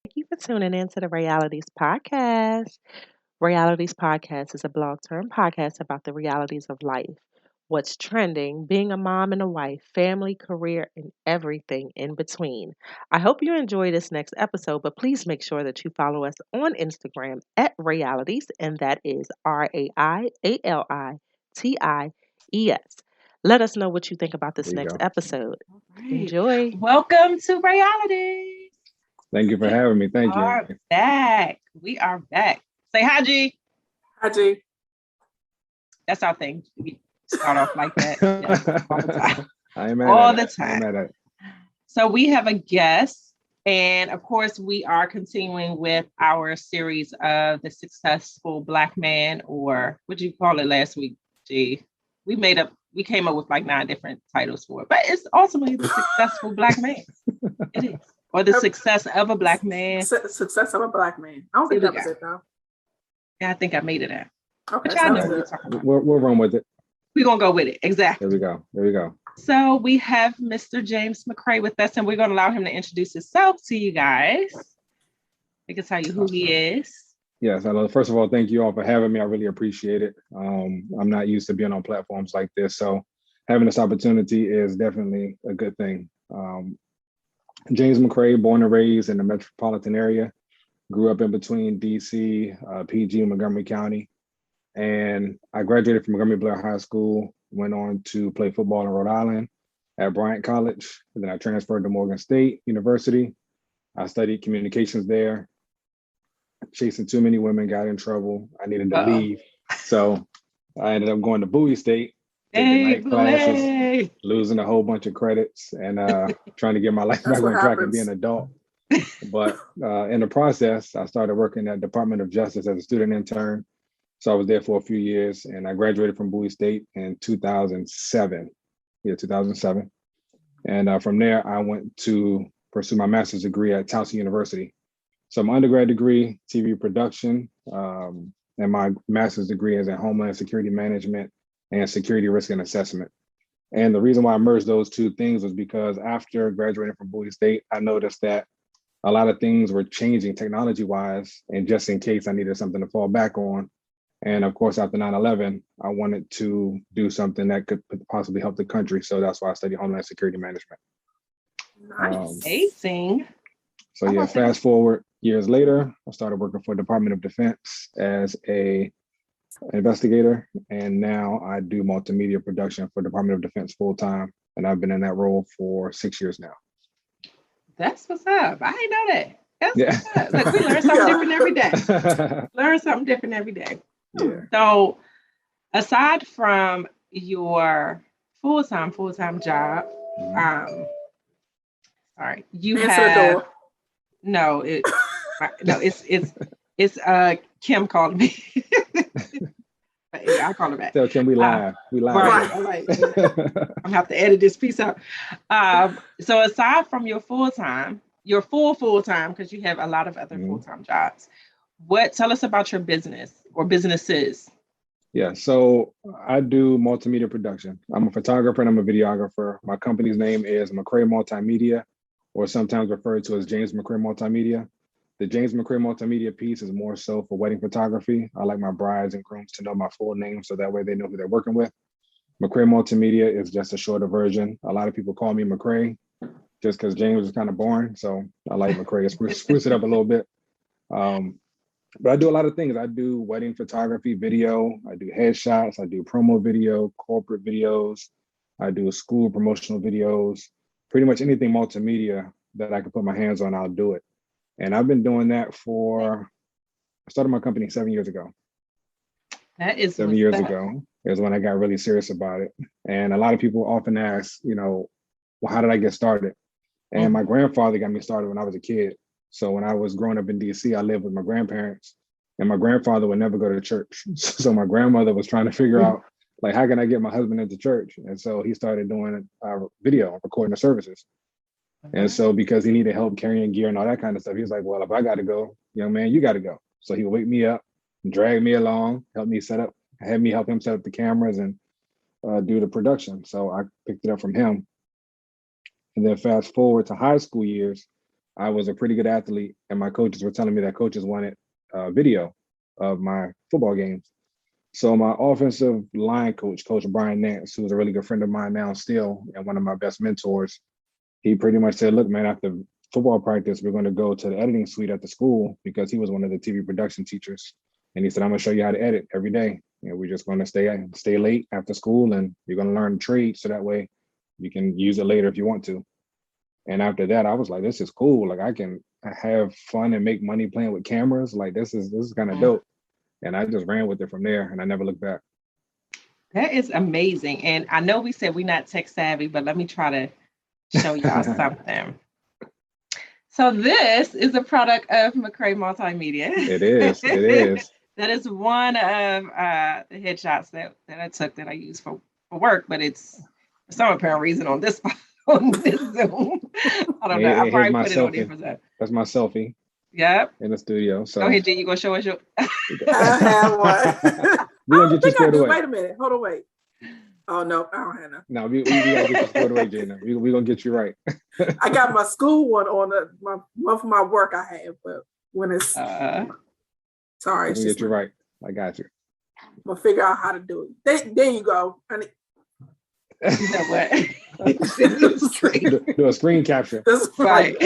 Thank you for tuning in to the Realities Podcast. Realities Podcast is a blog term podcast about the realities of life, what's trending, being a mom and a wife, family, career, and everything in between. I hope you enjoy this next episode, but please make sure that you follow us on Instagram at Realities, and that is RAIALITIES. Let us know what you think about this There you next go. episode. All right. Enjoy. Welcome to Reality. Thank you for We having me. Thank you. are back. We are back. Say hi, G. Hi, G. That's our thing. We start off like that. Yes, all the time. I ain't mad All at the it. I ain't time. mad at it. So we have a guest. And of course, we are continuing with our series of the successful Black man, or what you call it last week, G. We came up with like 9 different titles for it, but it's ultimately the successful Black man. It is. Or the success of a Black man. Success of a Black man. I don't think that was it, though. Yeah, I think I made it out. Okay, But y'all know sounds what we're good. talking about. We'll run with it. We're going to go with it. Exactly. There we go. There we go. So we have Mr. James McCray with us, and we're going to allow him to introduce himself to you guys. He can tell you who he is. Yes. First of all, thank you all for having me. I really appreciate it. I'm not used to being on platforms like this, so having this opportunity is definitely a good thing. James McCray, born and raised in the metropolitan area, grew up in between DC, PG, and Montgomery County. And I graduated from Montgomery Blair High School, went on to play football in Rhode Island at Bryant College. And then I transferred to Morgan State University. I studied communications there. Chasing too many women, got in trouble. I needed to leave. So I ended up going to Bowie State, taking night classes, losing a whole bunch of credits, and trying to get my life back on track and be an adult. But in the process, I started working at Department of Justice as a student intern. So I was there for a few years, and I graduated from Bowie State in 2007. Yeah, 2007. And from there, I went to pursue my master's degree at Towson University. So my undergrad degree, TV production, and my master's degree is in Homeland Security Management and Security Risk and Assessment. And the reason why I merged those two things was because after graduating from Bowie State, I noticed that a lot of things were changing technology-wise, and just in case I needed something to fall back on. And of course, after 9/11, I wanted to do something that could possibly help the country. So that's why I studied Homeland Security Management. Nice. Amazing. So yeah, fast forward years later, I started working for Department of Defense as a investigator, and now I do multimedia production for Department of Defense full time, and I've been in that role for 6 years now. That's what's up. I didn't know that. That's Yeah. what's up. Look, we learn something different every day. Learn something different every day. Yeah. So aside from your full-time job, sorry, you Answer have the door. no, it's Kim called me. I call her back. So can we live? We live. Right. I'm gonna have to edit this piece out. So aside from your full-time, your full-time, because you have a lot of other full-time jobs, tell us about your business or businesses. Yeah, so I do multimedia production. I'm a photographer and I'm a videographer. My company's name is McCray Multimedia, or sometimes referred to as James McCray Multimedia. The James McCray Multimedia piece is more so for wedding photography. I like my brides and grooms to know my full name so that way they know who they're working with. McCray Multimedia is just a shorter version. A lot of people call me McCray just because James is kind of boring. So I like McCray, spruce it up a little bit. But I do a lot of things. I do wedding photography, video. I do headshots. I do promo video, corporate videos. I do school promotional videos. Pretty much anything multimedia that I can put my hands on, I'll do it. And I've been doing that I started my company 7 years ago. That is 7 years ago is when I got really serious about it. And a lot of people often ask, well, how did I get started? And my grandfather got me started when I was a kid. So when I was growing up in DC, I lived with my grandparents, and my grandfather would never go to church. So my grandmother was trying to figure out, like, how can I get my husband into church? And so he started doing video, recording the services. And so because he needed help carrying gear and all that kind of stuff, he was like, well, if I got to go, young man, you got to go. So he would wake me up, drag me along, had me help him set up the cameras and do the production. So I picked it up from him. And then fast forward to high school years, I was a pretty good athlete, and my coaches were telling me that coaches wanted video of my football games. So my offensive line coach, Coach Brian Nance, who's a really good friend of mine now still, and one of my best mentors, he pretty much said, look, man, after football practice, we're going to go to the editing suite at the school, because he was one of the TV production teachers. And he said, I'm going to show you how to edit every day. And we're just going to stay late after school, and you're going to learn the trade, so that way you can use it later if you want to. And after that, I was like, this is cool. Like, I can have fun and make money playing with cameras. Like, this is kind of dope. And I just ran with it from there, and I never looked back. That is amazing. And I know we said we're not tech savvy, but let me try to show y'all something. So this is a product of McCray Multimedia. It is. It is. That is one of the headshots that I took that I use for work, but it's for some apparent reason on this on this Zoom. I don't know. I probably put it on there for that. That's my selfie. Yep. In the studio. So go ahead, G. You gonna show us your? I have one. We're gonna get you squared away. Wait a minute. Hold on. Wait. Oh no, I don't have none. No, we gotta get you squared away, Jana. We're gonna get you right. I got my school one on my one for my work I have, but when it's sorry, it's get you right. I got you. I'm gonna figure out how to do it. There you go. You know what? Do a screen capture. That's right.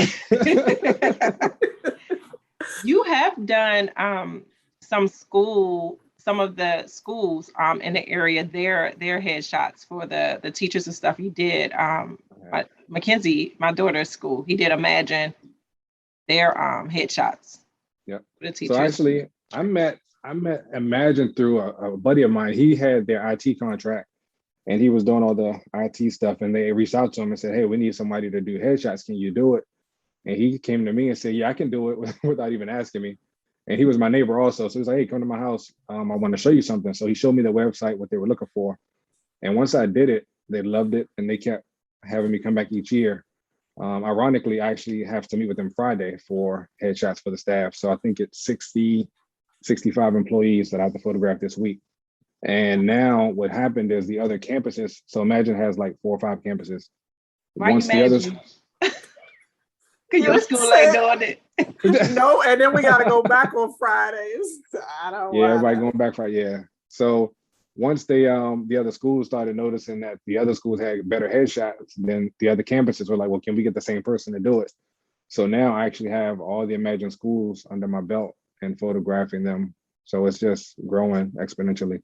You have done some of the schools in the area, their headshots for the teachers and stuff. You did Mackenzie, my daughter's school. He did Imagine their headshots. Yep. For the teachers. So actually, I met Imagine through a buddy of mine. He had their IT contract, and he was doing all the IT stuff. And they reached out to him and said, "Hey, we need somebody to do headshots. Can you do it?" And he came to me and said, "Yeah, I can do it," without even asking me. And he was my neighbor also. So he was like, "Hey, come to my house. I want to show you something." So he showed me the website, what they were looking for. And once I did it, they loved it. And they kept having me come back each year. Ironically, I actually have to meet with them Friday for headshots for the staff. So I think it's 60, 65 employees that I have to photograph this week. And now what happened is the other campuses, so Imagine has like 4 or 5 campuses. Why Once you the others, Cause your school ain't doing it. No, and then we got to go back on Fridays. I don't. Yeah, everybody going back Friday. Yeah. So once they the other schools started noticing that the other schools had better headshots, then the other campuses were like, well, can we get the same person to do it? So now I actually have all the Imagine schools under my belt and photographing them. So it's just growing exponentially.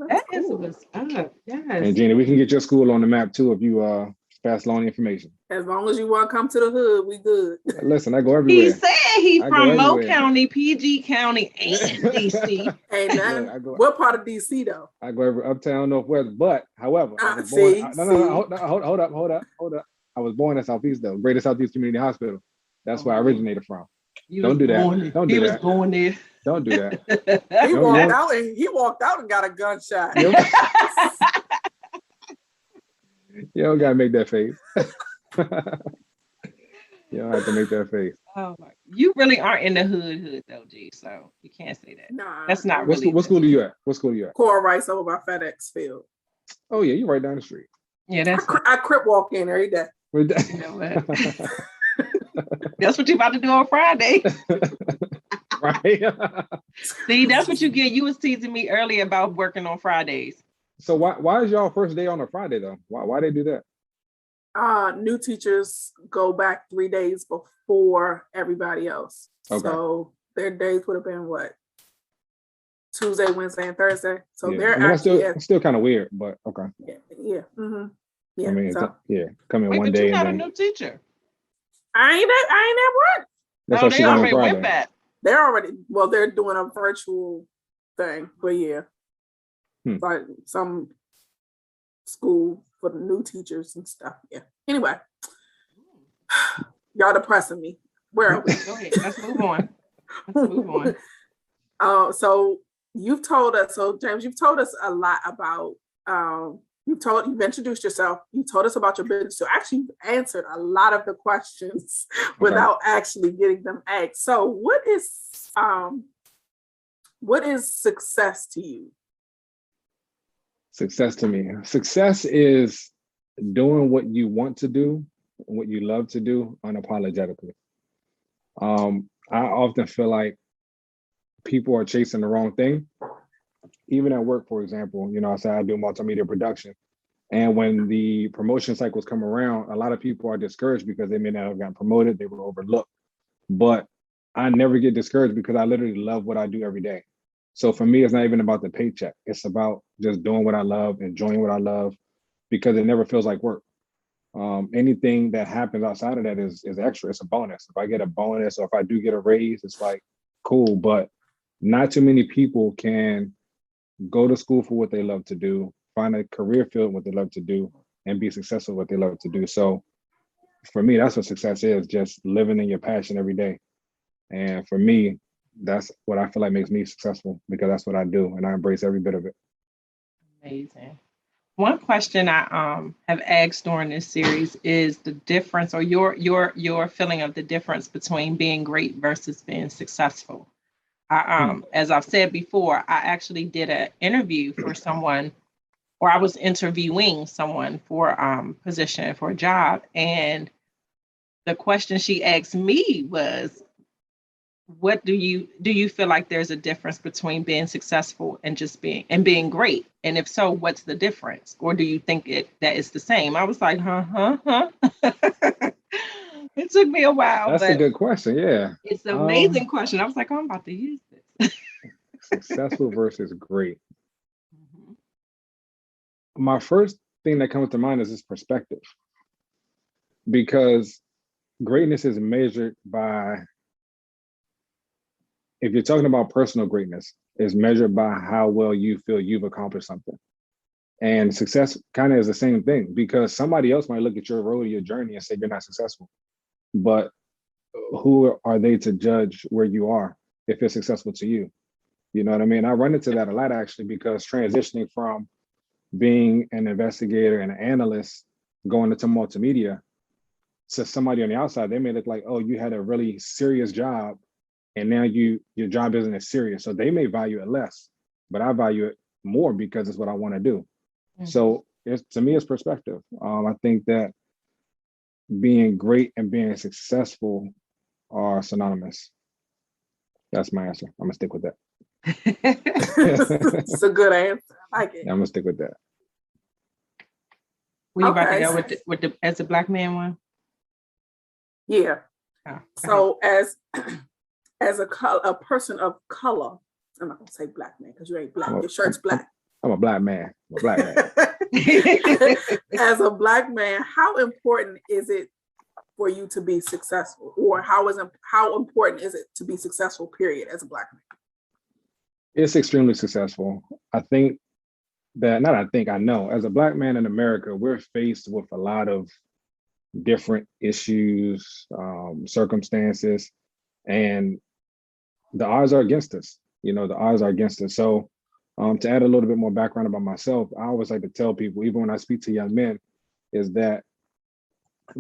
That is what's up. Yes. And Gina, we can get your school on the map too if you pass along the information. As long as you want to come to the hood, we good. Listen, I go everywhere. He said he's from Mo everywhere. County, PG County, and DC. Hey, man, Yeah, what part of DC though? I go every uptown, northwest. But however, I was See, born, hold up. I was born in Southeast though, Greater Southeast Community Hospital. That's where I originated from. Don't do that. Don't do that. He was born there. Don't do that. He walked out and got a gunshot. You don't gotta make that face. You don't have to make that face. Oh my! You really aren't in the hood though, G. So you can't say that. Nah, that's not what really. What school are you at? What school are you at? Core Rice over by FedEx Field. Oh yeah, you're right down the street. Yeah, that's. I crip walk in every day. You know what? That's what you about to do on Friday. Right. See, that's what you get. You was teasing me earlier about working on Fridays. So why is y'all first day on a Friday though? Why they do that? New teachers go back 3 days before everybody else. Okay. So their days would have been what? Tuesday, Wednesday, and Thursday. So they're actually still kind of weird, but okay. Yeah. Mm-hmm. Yeah. I mean, come in Wait, one but day. You're not and a new teacher. I ain't at work. That's why they already went back. They're doing a virtual thing, but yeah. Like some school for the new teachers and stuff. Yeah. Anyway, y'all depressing me. Where are we? Go ahead. Let's move on. So you've told us. So James, you've told us a lot about. You've introduced yourself. You told us about your business. So actually, you've answered a lot of the questions without actually getting them asked. So what is success to you? Success to me. Success is doing what you want to do, what you love to do unapologetically. I often feel like people are chasing the wrong thing. Even at work, for example, I say I do multimedia production. And when the promotion cycles come around, a lot of people are discouraged because they may not have gotten promoted, they were overlooked. But I never get discouraged because I literally love what I do every day. So for me, it's not even about the paycheck. It's about just doing what I love, enjoying what I love, because it never feels like work. Anything that happens outside of that is extra. It's a bonus. If I get a bonus or if I do get a raise, it's like cool. But not too many people can go to school for what they love to do, find a career field what they love to do, and be successful what they love to do. So for me, that's what success is, just living in your passion every day. And for me, that's what I feel like makes me successful because that's what I do and I embrace every bit of it. Amazing. One question I have asked during this series is the difference, or your feeling of the difference between being great versus being successful. As I've said before, I actually did an interview for someone, or I was interviewing someone for position for a job, and the question she asked me was, what do you feel like there's a difference between being successful and just being great, and if so, what's the difference, or do you think that it's the same? I was like, huh. It took me a while, That's a but good question. Yeah. it's an amazing question. I was like, oh, I'm about to use this. Successful versus great. Mhm. My first thing that comes to mind is this perspective, because greatness is measured by, if you're talking about personal greatness, is measured by how well you feel you've accomplished something. And success kind of is the same thing, because somebody else might look at your road or your journey and say you're not successful. But who are they to judge where you are if it's successful to you? You know what I mean? I run into that a lot actually, because transitioning from being an investigator and an analyst going into multimedia, to somebody on the outside, they may look like, oh, you had a really serious job and now your job isn't as serious. So they may value it less, but I value it more because it's what I want to do. Mhm. So to me, it's perspective. I think that being great and being successful are synonymous. That's my answer. I'm gonna stick with that. It's a good answer. I like it. Yeah, I'm gonna stick with that. Were you about to Okay. go with the as a black man one? Yeah. Oh, go ahead. So as a person of color, I'm not gonna say black man because you ain't black. Your shirt's black. I'm a black man. I'm a black man. As a black man, how important is it for you to be successful, or how important is it to be successful? Period. As a black man, It's extremely successful. I think that, not I think, I know, as a black man in America, we're faced with a lot of different issues, circumstances, and the odds are against us. The odds are against us. So to add a little bit more background about myself, I always like to tell people, even when I speak to young men, is that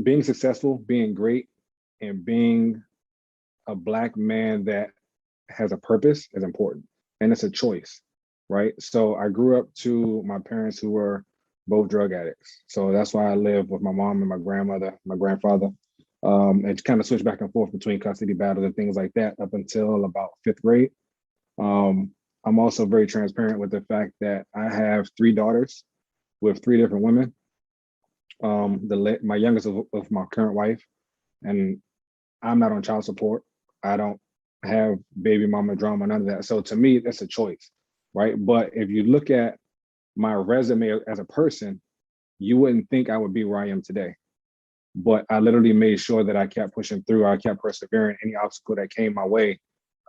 being successful, being great, and being a black man that has a purpose is important. And it's a choice, right? So I grew up to my parents who were both drug addicts. So that's why I live with my mom and my grandmother, my grandfather, and kind of switch back and forth between custody battles and things like that up until about fifth grade. I'm also very transparent with the fact that I have three daughters with three different women. My youngest of my current wife, and I'm not on child support. I don't have baby mama drama, none of that. So to me, that's a choice, right? But if you look at my resume as a person, you wouldn't think I would be where I am today. But I literally made sure that I kept pushing through. I kept persevering. Any obstacle that came my way,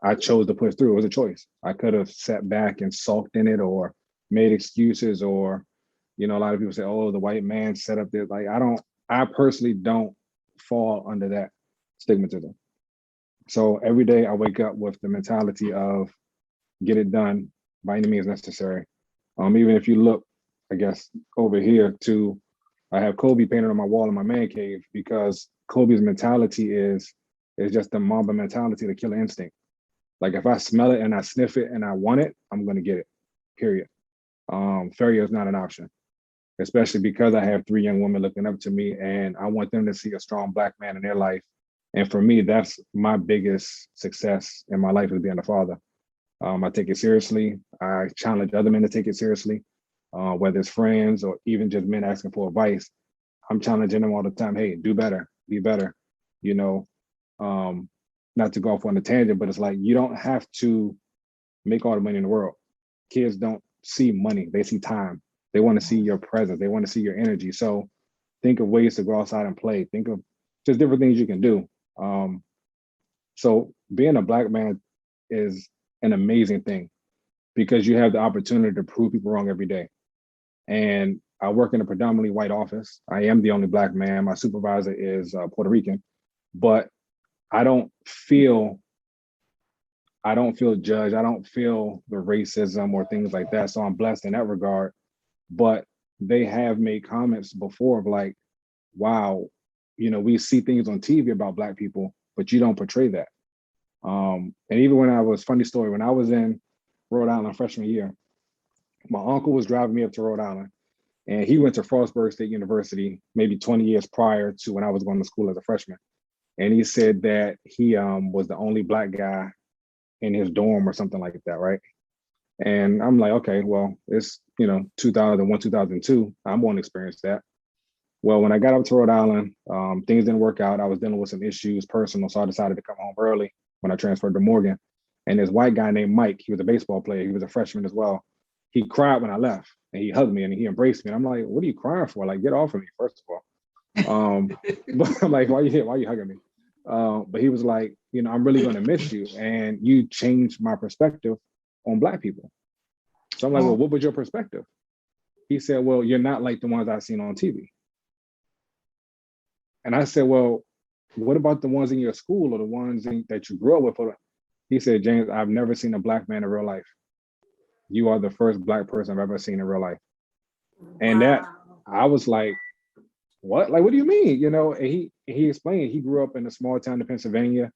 I chose to push through. It was a choice. I could have sat back and sulked in it or made excuses, or, a lot of people say, oh, the white man set up this. Like, I personally don't fall under that stigmatism. So every day I wake up with the mentality of get it done by any means necessary. Even if you look, I guess, over here to, I have Kobe painted on my wall in my man cave, because Kobe's mentality is just the Mamba mentality, the killer instinct. Like, if I smell it and I sniff it and I want it, I'm going to get it, period. Failure is not an option, especially because I have three young women looking up to me and I want them to see a strong black man in their life And for me, that's my biggest success in my life, is being a father. I take it seriously. I challenge other men to take it seriously, whether it's friends or even just men asking for advice. I'm challenging them all the time. Hey, do better, be better. You know, not to go off on a tangent, but it's like, you don't have to make all the money in the world. Kids don't see money, they see time. They want to see your presence, they want to see your energy. So think of ways to go outside and play. Think of just different things you can do. So being a Black man is an amazing thing, because you have the opportunity to prove people wrong every day. And I work in a predominantly white office. I am the only Black man. My supervisor is Puerto Rican, but I don't feel judged. I don't feel the racism or things like that. So I'm blessed in that regard. But they have made comments before of like, wow, we see things on TV about Black people, but you don't portray that. And even when funny story, when I was in Rhode Island freshman year, my uncle was driving me up to Rhode Island, and he went to Frostburg State University maybe 20 years prior to when I was going to school as a freshman. And he said that he was the only Black guy in his dorm or something like that, right? And I'm like, okay, well, it's 2001, 2002. I won't experience that. Well, when I got up to Rhode Island, things didn't work out. I was dealing with some issues personal, so I decided to come home early when I transferred to Morgan. And this white guy named Mike, he was a baseball player. He was a freshman as well. He cried when I left, and he hugged me and he embraced me. And I'm like, what are you crying for? Like, get off of me, first of all. But I'm like, why are you hugging me? But he was like, I'm really going to miss you. And you changed my perspective on Black people. So I'm like, well, what was your perspective? He said, well, you're not like the ones I've seen on TV. And I said, well, what about the ones in your school or the ones that you grew up with? He said, James, I've never seen a Black man in real life. You are the first Black person I've ever seen in real life. And that, I was like, what? Like, what do you mean? And he explained he grew up in a small town in Pennsylvania.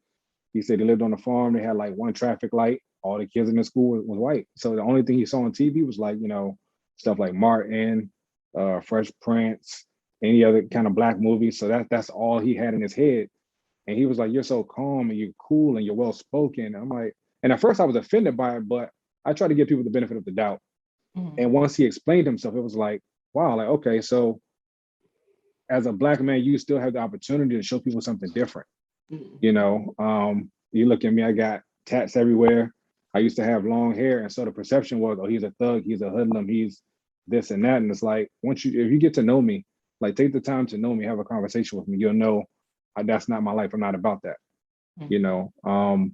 He said he lived on a farm. They had like one traffic light. All the kids in the school was white. So the only thing he saw on TV was like, stuff like Martin, Fresh Prince, any other kind of Black movies. So that's all he had in his head. And he was like, you're so calm and you're cool and you're well-spoken. I'm like, and at first I was offended by it, but I try to give people the benefit of the doubt. Mm-hmm. And once he explained himself, it was like, wow, like, okay, so as a Black man, you still have the opportunity to show people something different. Mm-hmm. You look at me, I got tats everywhere. I used to have long hair. And so the perception was, oh, he's a thug, he's a hoodlum, he's this and that. And it's like, if you get to know me, like take the time to know me, have a conversation with me, you'll know that's not my life. I'm not about that, mm-hmm.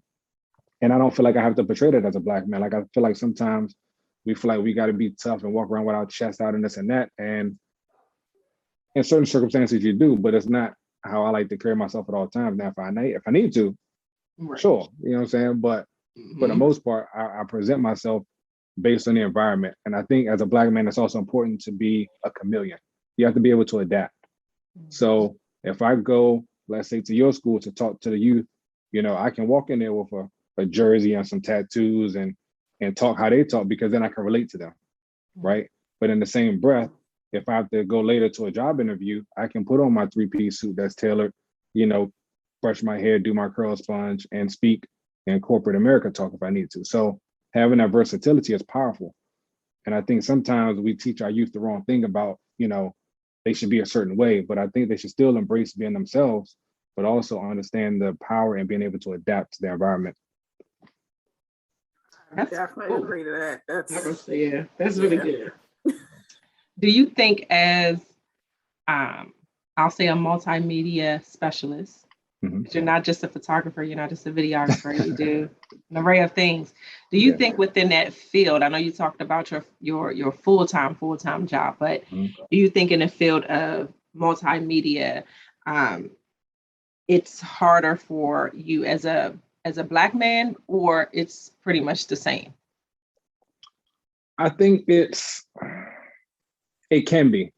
And I don't feel like I have to portray that as a Black man. Like, I feel like sometimes we feel like we got to be tough and walk around with our chest out and this and that. And in certain circumstances you do, but it's not how I like to carry myself at all times. Now, if I need to, right. Sure, you know what I'm saying? But mm-hmm. For the most part, I present myself based on the environment. And I think as a Black man, it's also important to be a chameleon. You have to be able to adapt. Mm-hmm. So if I go, let's say, to your school to talk to the youth, I can walk in there with a jersey and some tattoos and talk how they talk, because then I can relate to them, right? But in the same breath, if I have to go later to a job interview, I can put on my 3-piece suit that's tailored, brush my hair, do my curl sponge, and speak in corporate America talk if I need to. So having that versatility is powerful. And I think sometimes we teach our youth the wrong thing about, they should be a certain way, but I think they should still embrace being themselves, but also understand the power and being able to adapt to their environment. I definitely agree to that. That's really good. Do you think as, I'll say, a multimedia specialist, mm-hmm. You're not just a photographer, you're not just a videographer, you do an array of things. Do you think within that field, I know you talked about your full-time job, but mm-hmm. Do you think in the field of multimedia, it's harder for you as a Black man, or it's pretty much the same? I think it can be.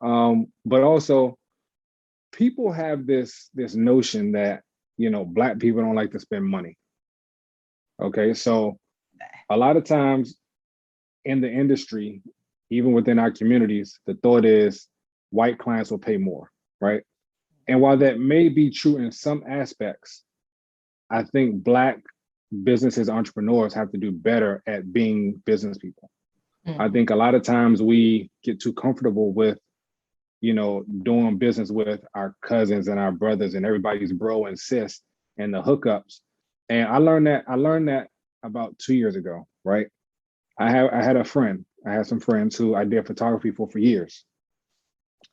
But also people have this notion that, Black people don't like to spend money. Okay, so a lot of times in the industry, even within our communities, the thought is white clients will pay more, right? And while that may be true in some aspects, I think Black businesses, entrepreneurs have to do better at being business people. I think a lot of times we get too comfortable with, doing business with our cousins and our brothers and everybody's bro and sis and the hookups. And I learned that about 2 years ago, right? I had some friends who I did photography for years.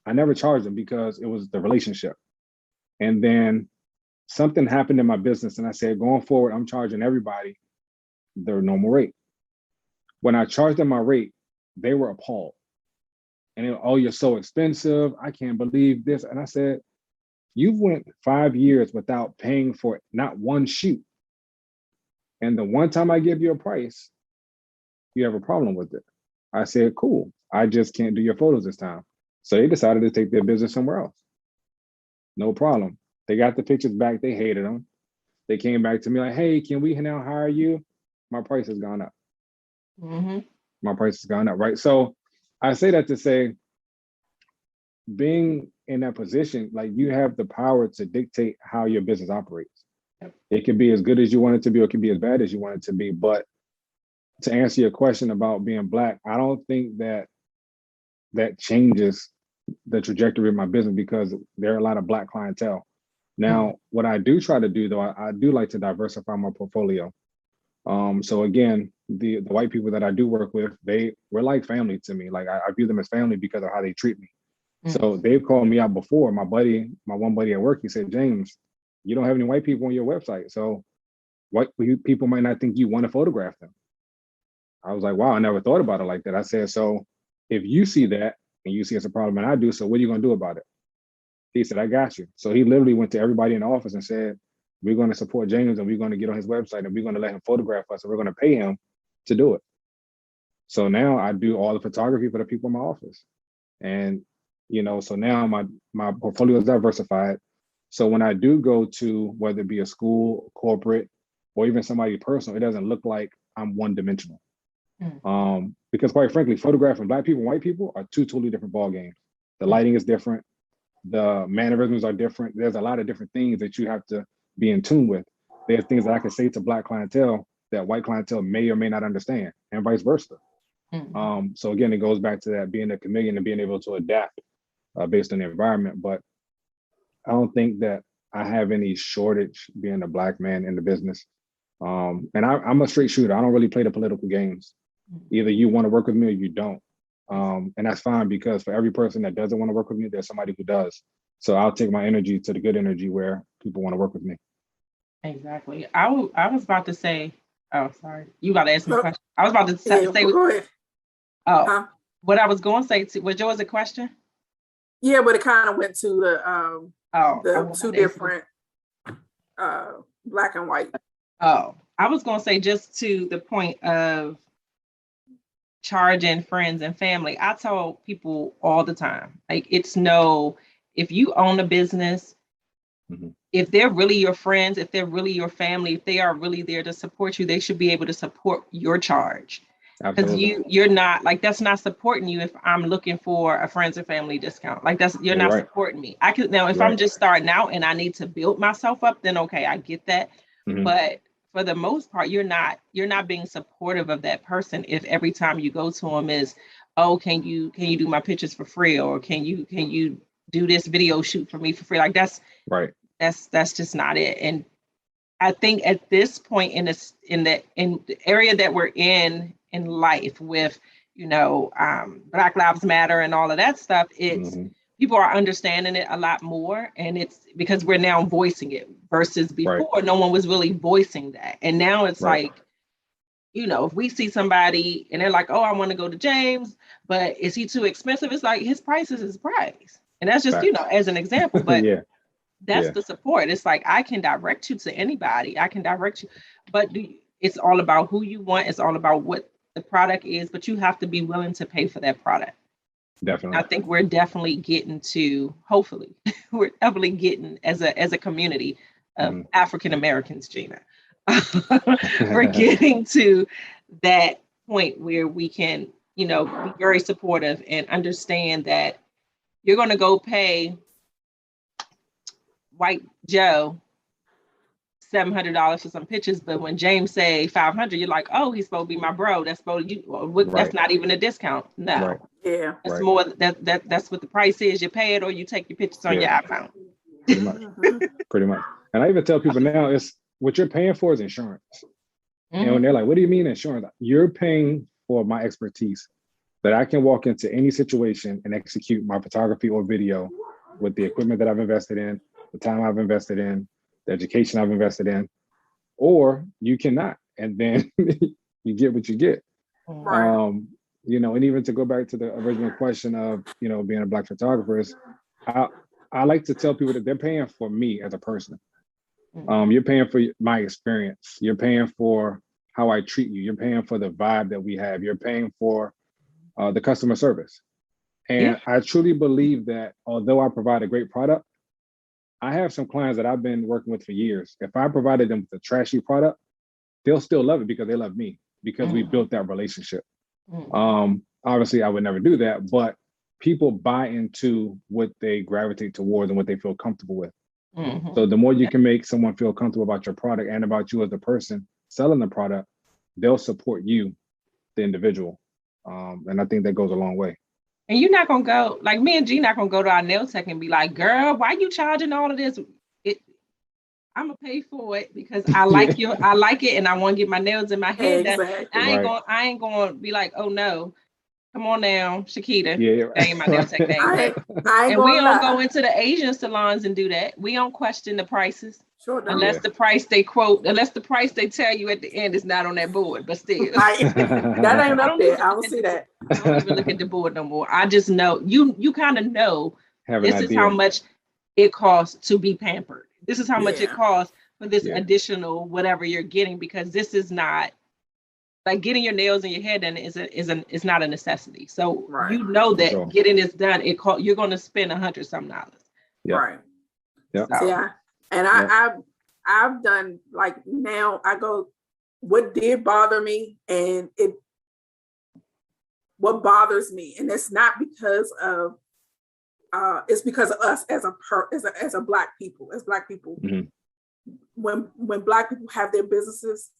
I never charged them because it was the relationship. And then something happened in my business and I said, going forward, I'm charging everybody their normal rate. When I charged them my rate, they were appalled. And oh, you're so expensive. I can't believe this. And I said, you've went 5 years without paying for not one shoot. And the one time I give you a price, you have a problem with it. I said, cool. I just can't do your photos this time. So they decided to take their business somewhere else. No problem. They got the pictures back. They hated them. They came back to me like, hey, can we now hire you? My price has gone up. My price has gone up, right? So I say that to say, being in that position, like you have the power to dictate how your business operates. Yep. It can be as good as you want it to be, or it can be as bad as you want it to be. But to answer your question about being Black, I don't think that changes the trajectory of my business because there are a lot of Black clientele. Now, what I do try to do though, I do like to diversify my portfolio. So again, the white people that I do work with, we're like family to me. Like I view them as family because of how they treat me. So they've called me out before. My one buddy at work, he said, James, you don't have any white people on your website. So white people might not think you want to photograph them. I was like, wow, I never thought about it like that. I said, so if you see that and you see it's a problem and I do, so what are you going to do about it? He said, I got you. So he literally went to everybody in the office and said, we're going to support James and we're going to get on his website and we're going to let him photograph us and we're going to pay him to do it. So now I do all the photography for the people in my office. And, so now my portfolio is diversified. So when I do go to, whether it be a school, corporate, or even somebody personal, it doesn't look like I'm one dimensional. Because quite frankly, photographing Black people and white people are two totally different ball games. The lighting is different. The mannerisms are different. There's a lot of different things that you have to be in tune with. There's things that I can say to Black clientele that white clientele may or may not understand, and vice versa. So again, it goes back to that being a chameleon and being able to adapt based on the environment. But I don't think that I have any shortage being a Black man in the business. And I'm a straight shooter. I don't really play the political games. Either you want to work with me or you don't. And that's fine because for every person that doesn't want to work with me, there's somebody who does. So I'll take my energy to the good energy where people want to work with me. Exactly. I was about to say, oh, sorry. You got to ask me a question. I was about to say, go ahead. What I was going to say, was yours a question? Yeah, but it kind of went to the two different Black and white. Oh, I was going to say just to the point of charging friends and family. I tell people all the time, like if you own a business, if they're really your friends, if they're really your family, if they are really there to support you, they should be able to support your charge. Because you're not like, that's not supporting you if I'm looking for a friends and family discount. Like you're not supporting me. I could now if I'm just starting out and I need to build myself up, then okay, I get that. But for the most part, you're not being supportive of that person if every time you go to them is, oh, can you do my pictures for free, or can you do this video shoot for me for free? Like that's just not it. And I think at this point in the area that we're in life with, Black Lives Matter and all of that stuff, it's people are understanding it a lot more, and it's because we're now voicing it versus before no one was really voicing that. And now it's like, if we see somebody and they're like, oh, I want to go to James, but is he too expensive? It's like his price is his price. And that's just, as an example, but that's the support. It's like, I can direct you to anybody. I can direct you, but it's all about who you want. It's all about what the product is, but you have to be willing to pay for that product. Definitely. I think we're definitely getting to, hopefully, we're definitely getting as a community of African Americans, Gina. We're getting to that point where we can, be very supportive and understand that you're going to go pay white Joe $700 for some pictures, but when James say 500, you're like, oh, he's supposed to be my bro. That's supposed to that's Right. not even a discount. No, Right. Yeah. that's Right. more that's what the price is. You pay it or you take your pictures on your iPhone. Pretty much. Pretty much. And I even tell people now, it's what you're paying for is insurance. And when they're like, what do you mean insurance? You're paying for my expertise, that I can walk into any situation and execute my photography or video with the equipment that I've invested in, the time I've invested in, the education I've invested in, or you cannot. And then you get what you get. Right. You know, and even to go back to the original question of, you know, being a Black photographer is, I like to tell people that they're paying for me as a person. You're paying for my experience. You're paying for how I treat you. You're paying for the vibe that we have. You're paying for the customer service. And I truly believe that although I provide a great product, I have some clients that I've been working with for years. If I provided them with a trashy product, they'll still love it because they love me, because we built that relationship. Obviously, I would never do that, but people buy into what they gravitate towards and what they feel comfortable with. So the more you can make someone feel comfortable about your product and about you as the person selling the product, they'll support you, the individual. And I think that goes a long way. And you're not gonna go, like me and G not gonna go to our nail tech and be like, girl, why you charging all of this? I'm gonna pay for it because I like you, I like it, and I want to get my nails in my head. Exactly. I ain't gonna be like, oh no, come on now, Shakita. Yeah, That ain't my nail tech name. I ain't And we gonna don't lie. go into the Asian salons and do that. We don't question the prices. Sure don't. Unless the price they quote, unless the price they tell you at the end is not on that board, but still. That ain't up there. I don't see that. I don't even look at the board no more. I just know you kind of know this is how much it costs to be pampered. This is how much it costs for this additional whatever you're getting, because this is not like getting your nails in your hair done is not a necessity. So you know that getting this done, you're going to spend $100-something. Right. Yeah. So, yeah. And I've done, like, now I go, what did bother me, and what bothers me, and it's not because of it's because of us as a Black people, as Black people. When Black people have their businesses,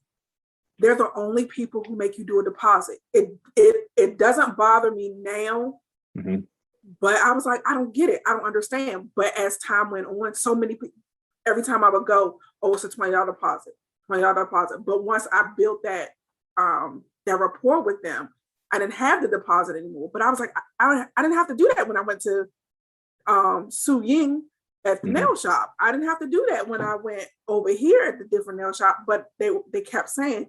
they're the only people who make you do a deposit. It doesn't bother me now, but I was like, I don't get it, I don't understand. But as time went on, so many people, every time I would go, oh, it's a $20 deposit, $20 deposit. But once I built that rapport with them, I didn't have the deposit anymore. But I was like, I didn't have to do that when I went to Su Ying at the nail shop. I didn't have to do that when I went over here at the different nail shop. But they kept saying,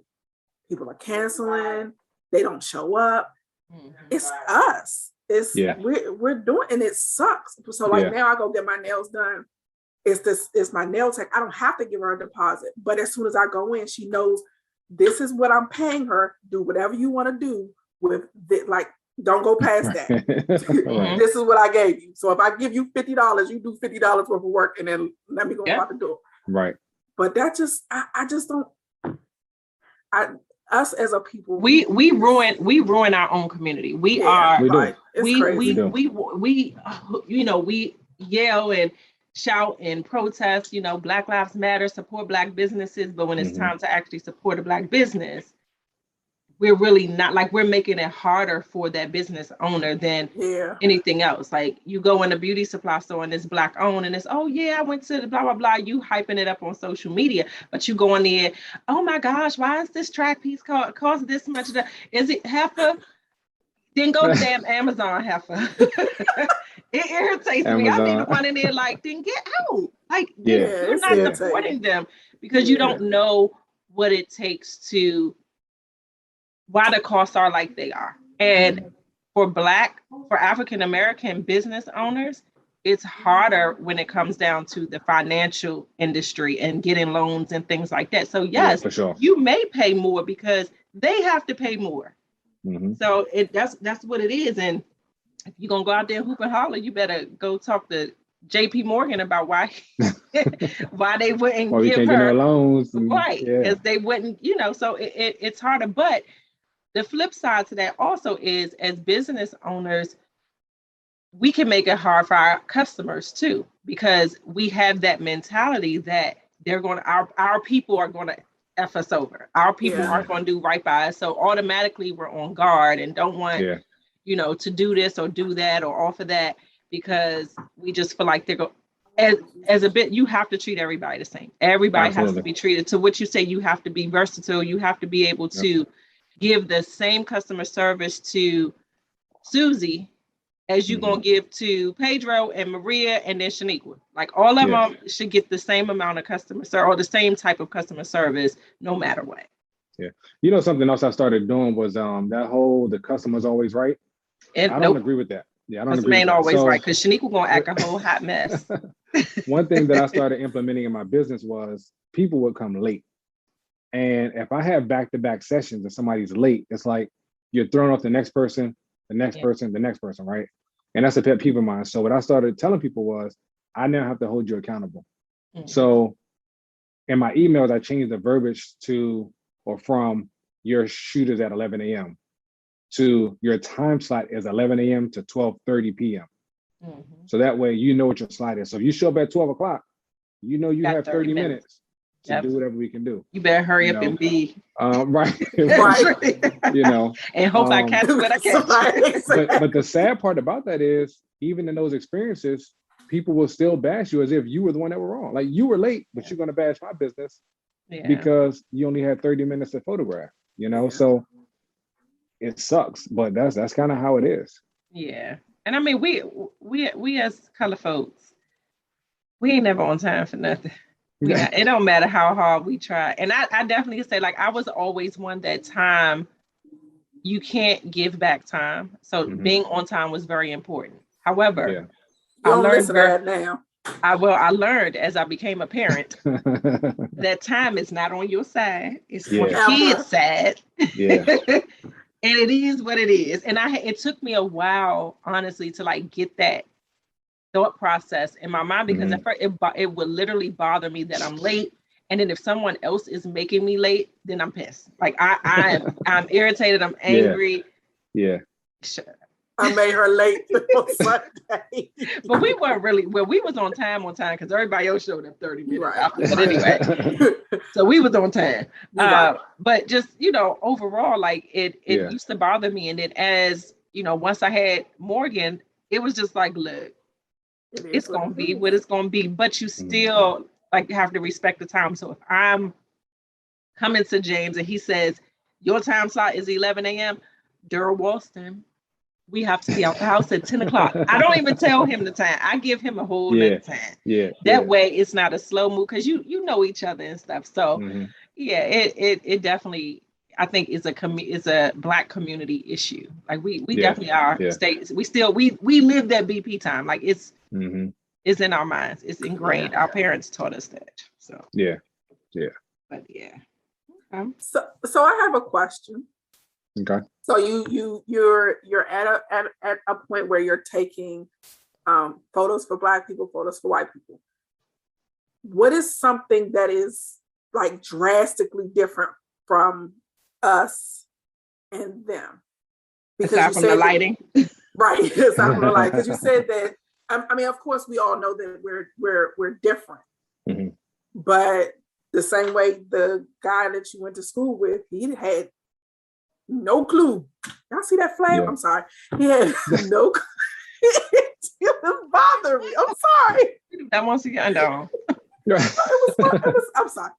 people are canceling, they don't show up. It's us. We're doing, and it sucks. So like now I go get my nails done. It's my nail tech. I don't have to give her a deposit. But as soon as I go in, she knows this is what I'm paying her. Do whatever you want to do with it. Like, don't go past that. This is what I gave you. So if I give you $50, you do $50 worth of work, and then let me go out the door. Right. But that just, I just don't. Us as a people, we ruin our own community. We yell and shout and protest, Black Lives Matter, support Black businesses, but when it's time to actually support a Black business, we're really not, like, we're making it harder for that business owner than anything else. Like, you go in a beauty supply store and it's Black owned, and it's, oh yeah, I went to the blah blah blah, you hyping it up on social media, but you go in there, oh my gosh, why is this track piece cost this much? Is it heifer? Then go to damn Amazon, heifer. It irritates me. I need to run in there like, then get out. Like, you're not supporting them because you don't know what it takes to, why the costs are like they are. And for African American business owners, it's harder when it comes down to the financial industry and getting loans and things like that. So yes, for sure, you may pay more because they have to pay more. So that's what it is. And if you're gonna go out there and hoop and holler, you better go talk to JP Morgan about why they wouldn't give her loans, right? Because they wouldn't, so it's harder. But the flip side to that also is, as business owners, we can make it hard for our customers too, because we have that mentality that they're going to, our people are going to F us over. Our people aren't going to do right by us. So automatically we're on guard and don't want, to do this or do that or offer that, because we just feel like they're going, as a bit, you have to treat everybody the same. Everybody has to be treated. To what you say, you have to be versatile. You have to be able to give the same customer service to Susie as you're going to give to Pedro and Maria and then Shaniqua. Like all of them should get the same amount of customer service or the same type of customer service, no matter what. Yeah. You know, something else I started doing was that whole, the customer's always right. And I don't agree with that. Yeah, I don't agree with that. Always right, because Shaniqua going to act a whole hot mess. One thing that I started implementing in my business was people would come late. And if I have back-to-back sessions and somebody's late, it's like you're throwing off the next person, the next person, the next person, right? And that's a pet peeve of mine. So what I started telling people was, I now have to hold you accountable. So in my emails, I changed the verbiage to, or from, your shoot is at 11 a.m. to your time slot is 11 a.m. to 12:30 p.m. So that way, you know what your slot is. So if you show up at 12 o'clock, you know you have 30 minutes to do whatever we can do. You better hurry up and be right. And hope I catch what I catch. But the sad part about that is, even in those experiences, people will still bash you as if you were the one that were wrong. Like, you were late, but you're going to bash my business because you only had 30 minutes to photograph. So it sucks, but that's kind of how it is. Yeah. And I mean, we as color folks, we ain't never on time for nothing. It don't matter how hard we try. And I definitely say, like, I was always one that time, you can't give back time. So being on time was very important. However, I learned as I became a parent that time is not on your side. It's on the kids' side. And it is what it is. And it took me a while, honestly, to like get that thought process in my mind, because at first it would literally bother me that I'm late. And then if someone else is making me late, then I'm pissed. Like I'm irritated. I'm angry. Sure. I made her late on Sunday. But we weren't really, we was on time because everybody else showed up 30 minutes after. But anyway, so we was on time. But just, overall, like it used to bother me. And then as, once I had Morgan, it was just like, look, it's going to be what it's going to be. But you still like have to respect the time. So if I'm coming to James and he says, your time slot is 11 a.m., Durham Walston, we have to be out the house at 10 o'clock. I don't even tell him the time. I give him a whole nother time. That way it's not a slow move, because you know each other and stuff. So it definitely, I think, is a Black community issue. Like we definitely are states. We live that BP time. Like it's in our minds. It's ingrained. Our parents taught us that. So But So I have a question. Okay. So you're at a point where you're taking photos for Black people, photos for white people. What is something that is like drastically different from us and them? Because aside from the lighting, right? Aside from the lighting, because you said that. I mean, of course, we all know that we're different, but the same way the guy that you went to school with, he had no clue. Y'all see that flag? I'm sorry. He had no clue. It was bothering me. I'm sorry. That once again, no. I'm sorry.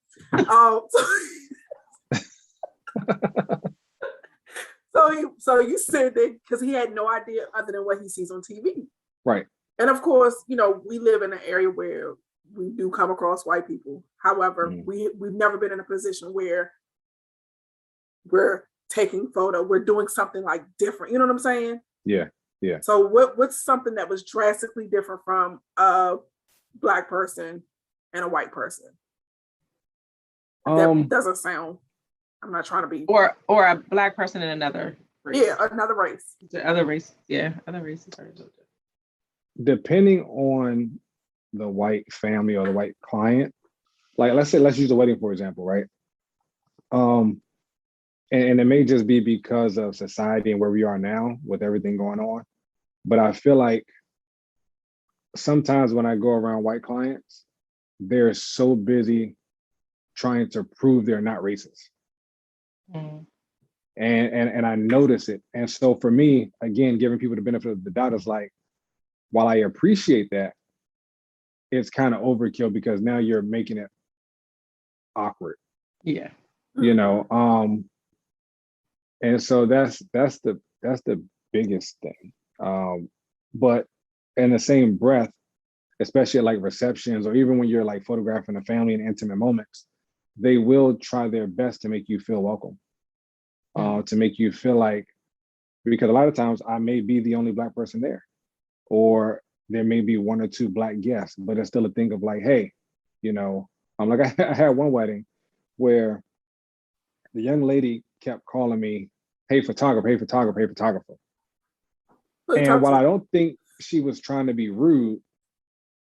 So you said that because he had no idea other than what he sees on TV. Right. And of course, we live in an area where we do come across white people. However, we've never been in a position where we're taking photo, we're doing something like different. You know what I'm saying? Yeah. So what's something that was drastically different from a Black person and a white person? That doesn't sound, I'm not trying to be. Or a Black person in another race. Yeah, another race. The other race. Yeah, other races. Depending on the white family or the white client, like let's use a wedding, for example, right? And it may just be because of society and where we are now with everything going on. But I feel like sometimes when I go around white clients, they're so busy trying to prove they're not racist. Mm. And I notice it. And so for me, again, giving people the benefit of the doubt is like, while I appreciate that, it's kind of overkill because now you're making it awkward, Yeah. you know. And so that's the biggest thing. But in the same breath, especially at like receptions or even when you're like photographing a family in intimate moments, they will try their best to make you feel welcome, to make you feel like, because a lot of times I may be the only Black person there, or there may be one or two Black guests, but it's still a thing of like, hey, you know, I'm like, I had one wedding where the young lady kept calling me, hey, photographer, hey, photographer, hey, photographer. And while I don't think she was trying to be rude,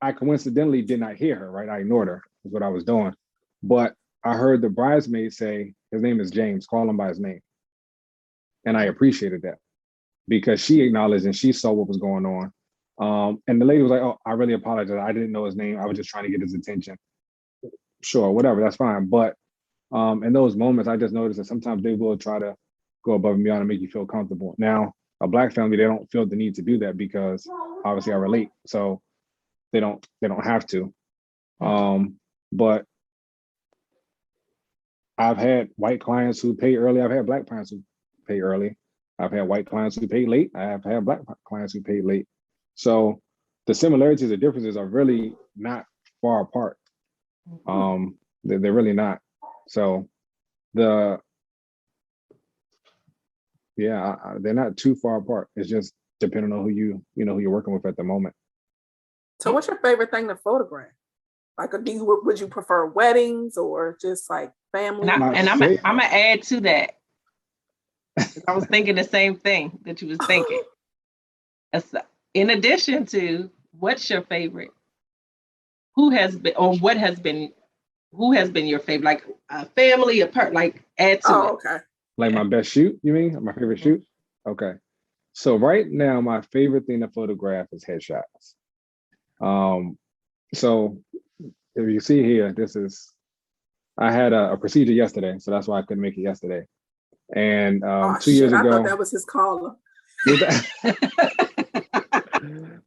I coincidentally did not hear her, right? I ignored her, is what I was doing. But I heard the bridesmaid say, his name is James, call him by his name. And I appreciated that because she acknowledged and she saw what was going on. And the lady was like, oh, I really apologize. I didn't know his name. I was just trying to get his attention. Sure, whatever, that's fine. But in those moments, I just noticed that sometimes they will try to go above and beyond and make you feel comfortable. Now, a Black family, they don't feel the need to do that because obviously I relate. So they don't have to. But I've had white clients who pay early. I've had Black clients who pay early. I've had white clients who pay late. I have had Black clients who pay late. So the similarities and differences are really not far apart. They're really not. So they're not too far apart. It's just depending on who who you're working with at the moment. So what's your favorite thing to photograph? Like, would you prefer weddings or just like family? And I'm gonna add to that. I was thinking the same thing that you was thinking. In addition to what's your favorite, who has been your favorite? Like a family, a part, like add to it. Okay. Like my best shoot, you mean? My favorite shoot? Okay. So right now, my favorite thing to photograph is headshots. So if you see here, I had a procedure yesterday, so that's why I couldn't make it yesterday. And 2 years ago, I thought that was his caller.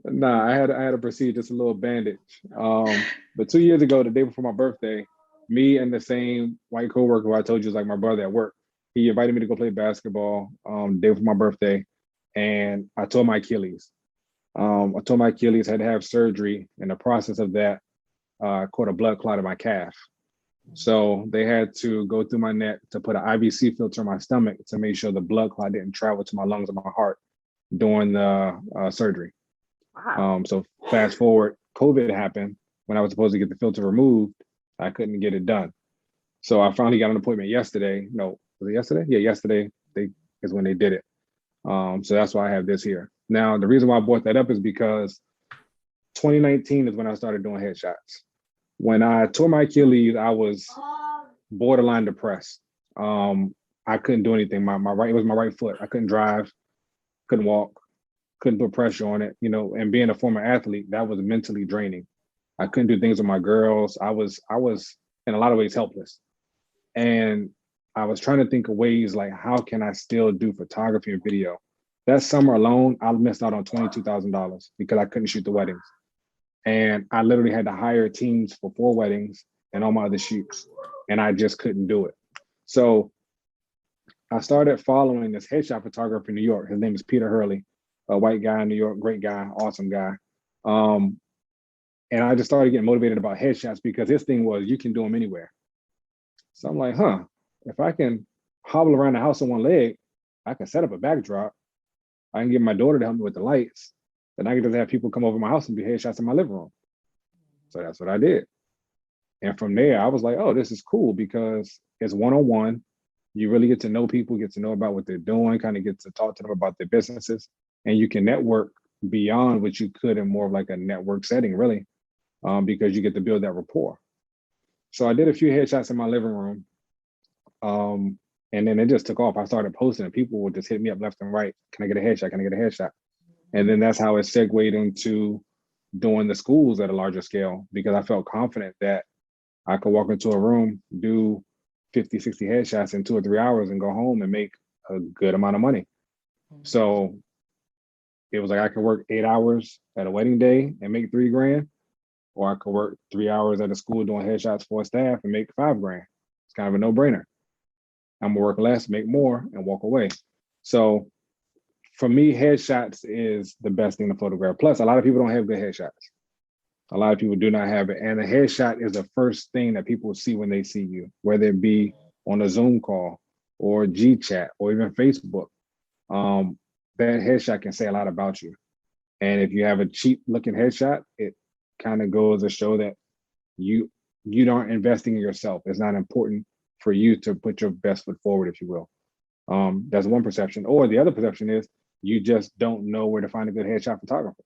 Nah, I had a procedure, just a little bandage. But 2 years ago, the day before my birthday, me and the same white coworker who I told you was like my brother at work, he invited me to go play basketball the day before my birthday, and I tore my Achilles. Had to have surgery. In the process of that, caught a blood clot in my calf. So they had to go through my neck to put an IVC filter in my stomach to make sure the blood clot didn't travel to my lungs or my heart during the surgery. Wow. So fast forward, COVID happened. When I was supposed to get the filter removed, I couldn't get it done. So I finally got an appointment yesterday. No, was it yesterday? Yeah, yesterday is when they did it. So that's why I have this here. Now, the reason why I brought that up is because 2019 is when I started doing headshots. When I tore my Achilles, I was borderline depressed. I couldn't do anything. It was my right foot. I couldn't drive, couldn't walk, couldn't put pressure on it, and being a former athlete, that was mentally draining. I couldn't do things with my girls. I was in a lot of ways helpless. And I was trying to think of ways like, how can I still do photography and video? That summer alone, I missed out on $22,000 because I couldn't shoot the weddings. And I literally had to hire teams for 4 weddings and all my other shoots. And I just couldn't do it. So I started following this headshot photographer in New York. His name is Peter Hurley, a white guy in New York, great guy, awesome guy. And I just started getting motivated about headshots because his thing was, you can do them anywhere. So I'm like, if I can hobble around the house on one leg, I can set up a backdrop. I can get my daughter to help me with the lights. Then I can just have people come over my house and do headshots in my living room. So that's what I did. And from there, I was like, oh, this is cool because it's one-on-one. You really get to know people, get to know about what they're doing, kind of get to talk to them about their businesses. And you can network beyond what you could in more of like a network setting, really, because you get to build that rapport. So I did a few headshots in my living room. And then it just took off. I started posting and people would just hit me up left and right. Can I get a headshot? Can I get a headshot? And then that's how it segued into doing the schools at a larger scale because I felt confident that I could walk into a room, do 50, 60 headshots in 2 or 3 hours and go home and make a good amount of money. So it was like I could work 8 hours at a wedding day and make $3 grand, or I could work 3 hours at a school doing headshots for a staff and make $5 grand. It's kind of a no-brainer. I'm gonna work less, make more, and walk away. So for me, headshots is the best thing to photograph. Plus, a lot of people don't have good headshots. A lot of people do not have it. And a headshot is the first thing that people see when they see you, whether it be on a Zoom call or G chat or even Facebook. That headshot can say a lot about you. And if you have a cheap looking headshot, it kind of goes to show that you aren't investing in yourself. It's not important for you to put your best foot forward, if you will. That's one perception. Or the other perception is you just don't know where to find a good headshot photographer.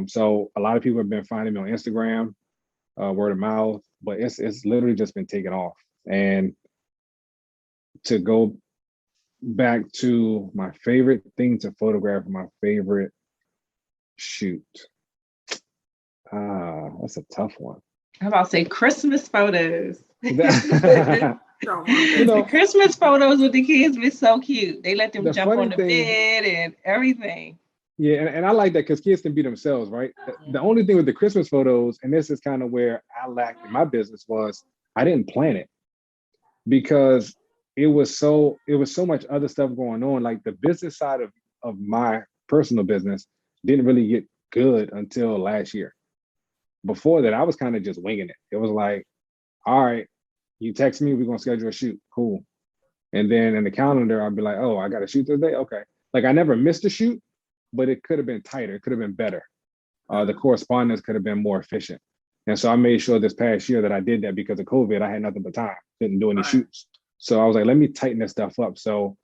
So a lot of people have been finding me on Instagram, word of mouth, but it's literally just been taken off. And to go back to my favorite thing to photograph, my favorite shoot. That's a tough one. I'm about to say Christmas photos. You know, The Christmas photos with the kids were so cute. They let them the jump funny on the thing- bed and everything. Yeah, and I like that because kids can be themselves, right? The only thing with the Christmas photos, and this is kind of where I lacked in my business, was I didn't plan it because it was so much other stuff going on. Like the business side of my personal business didn't really get good until last year. Before that, I was kind of just winging it. It was like, all right, you text me, we're gonna schedule a shoot, cool. And then in the calendar, I'd be like, oh, I got to shoot this day, okay. Like I never missed a shoot, but it could have been tighter. It could have been better. The correspondence could have been more efficient. And so I made sure this past year that I did that because of COVID, I had nothing but time, couldn't do any shoots. So I was like, let me tighten this stuff up. So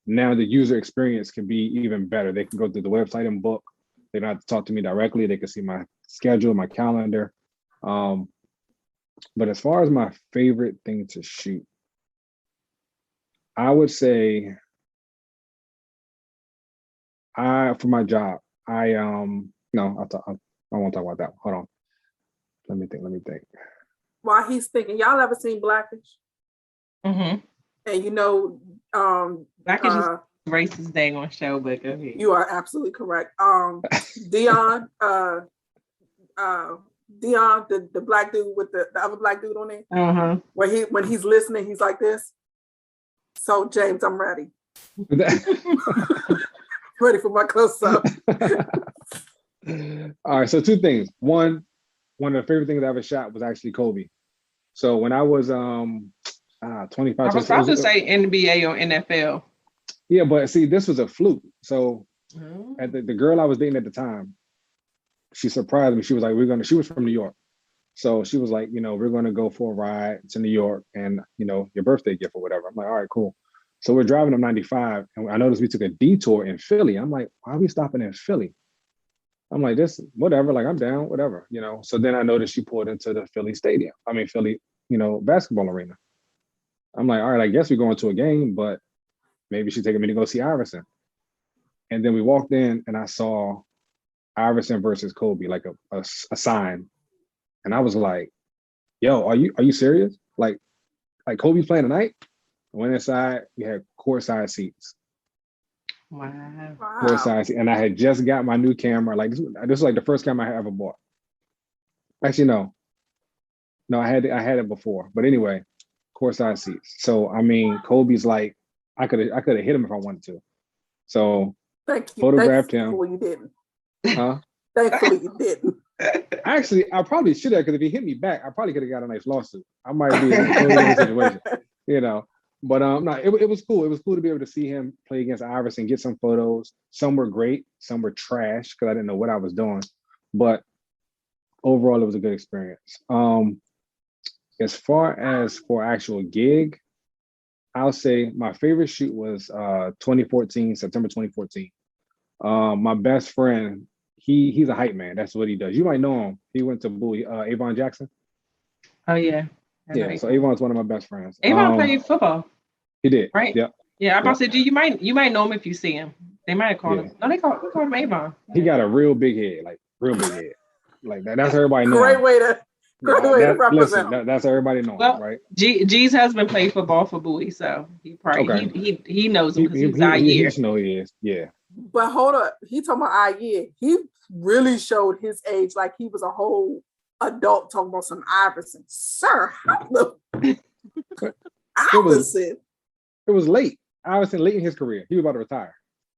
now the user experience can be even better. They can go through the website and book. They don't have to talk to me directly. They can see my schedule, my calendar. But as far as my favorite thing to shoot, I would say for my job, I won't talk about that. Hold on. Let me think. While he's thinking, y'all ever seen Blackish? Mm-hmm. And you know, Blackish is racist dang on show, but go ahead. you are absolutely correct. Dion, the black dude with the other black dude on there, when he's listening, he's like this. So James, I'm ready. Ready for my close up. All right, so two things. One of the favorite things I ever shot was actually Kobe. So when I was 25, I was about to say NBA or NFL. Yeah, but see, this was a fluke. So at the girl I was dating at the time, she surprised me. She was like, she was from New York. So she was like, we're going to go for a ride to New York and, your birthday gift or whatever. I'm like, all right, cool. So we're driving up 95 and I noticed we took a detour in Philly. I'm like, why are we stopping in Philly? I'm like, this, whatever, like I'm down, whatever, So then I noticed she pulled into the Philly Philly, basketball arena. I'm like, all right, I guess we're going to a game, but maybe she's taking me to go see Iverson. And then we walked in and I saw Iverson versus Kobe, like a sign. And I was like, yo, are you serious? Like Kobe's playing tonight? I went inside, we had courtside seats. Wow. Courtside seats. And I had just got my new camera. Like this was like the first camera I ever bought. Actually, no, I had it before. But anyway, courtside seats. So I mean, Kobe's like, I could have hit him if I wanted to. So photographed him. Thankfully you didn't. Huh? Thankfully you didn't. Actually, I probably should have, because if he hit me back, I probably could have got a nice lawsuit. I might be in a totally different situation, But no, it was cool. It was cool to be able to see him play against Iverson, get some photos. Some were great, some were trash because I didn't know what I was doing. But overall, it was a good experience. As far as for actual gig, I'll say my favorite shoot was September 2014. My best friend, he's a hype man. That's what he does. You might know him. He went to Bowie, Avon Jackson. Oh yeah. Yeah, so Avon's one of my best friends. Avon played football. He did. Right? Yeah. Yeah, I'm about to say, you might know him if you see him. They might have called him. No, we call him Avon. He got a real big head. Like real big head. Like that. That's everybody know. Great way to represent. Listen, that's everybody know, Well, right? G's husband played football for Bowie, so he probably he knows him because he was our year. He know he is, yeah. But hold up, he talking about our year. He really showed his age like he was a whole adult talking about some Iverson. Sir, how the Iverson? It was late. Iverson late in his career. He was about to retire.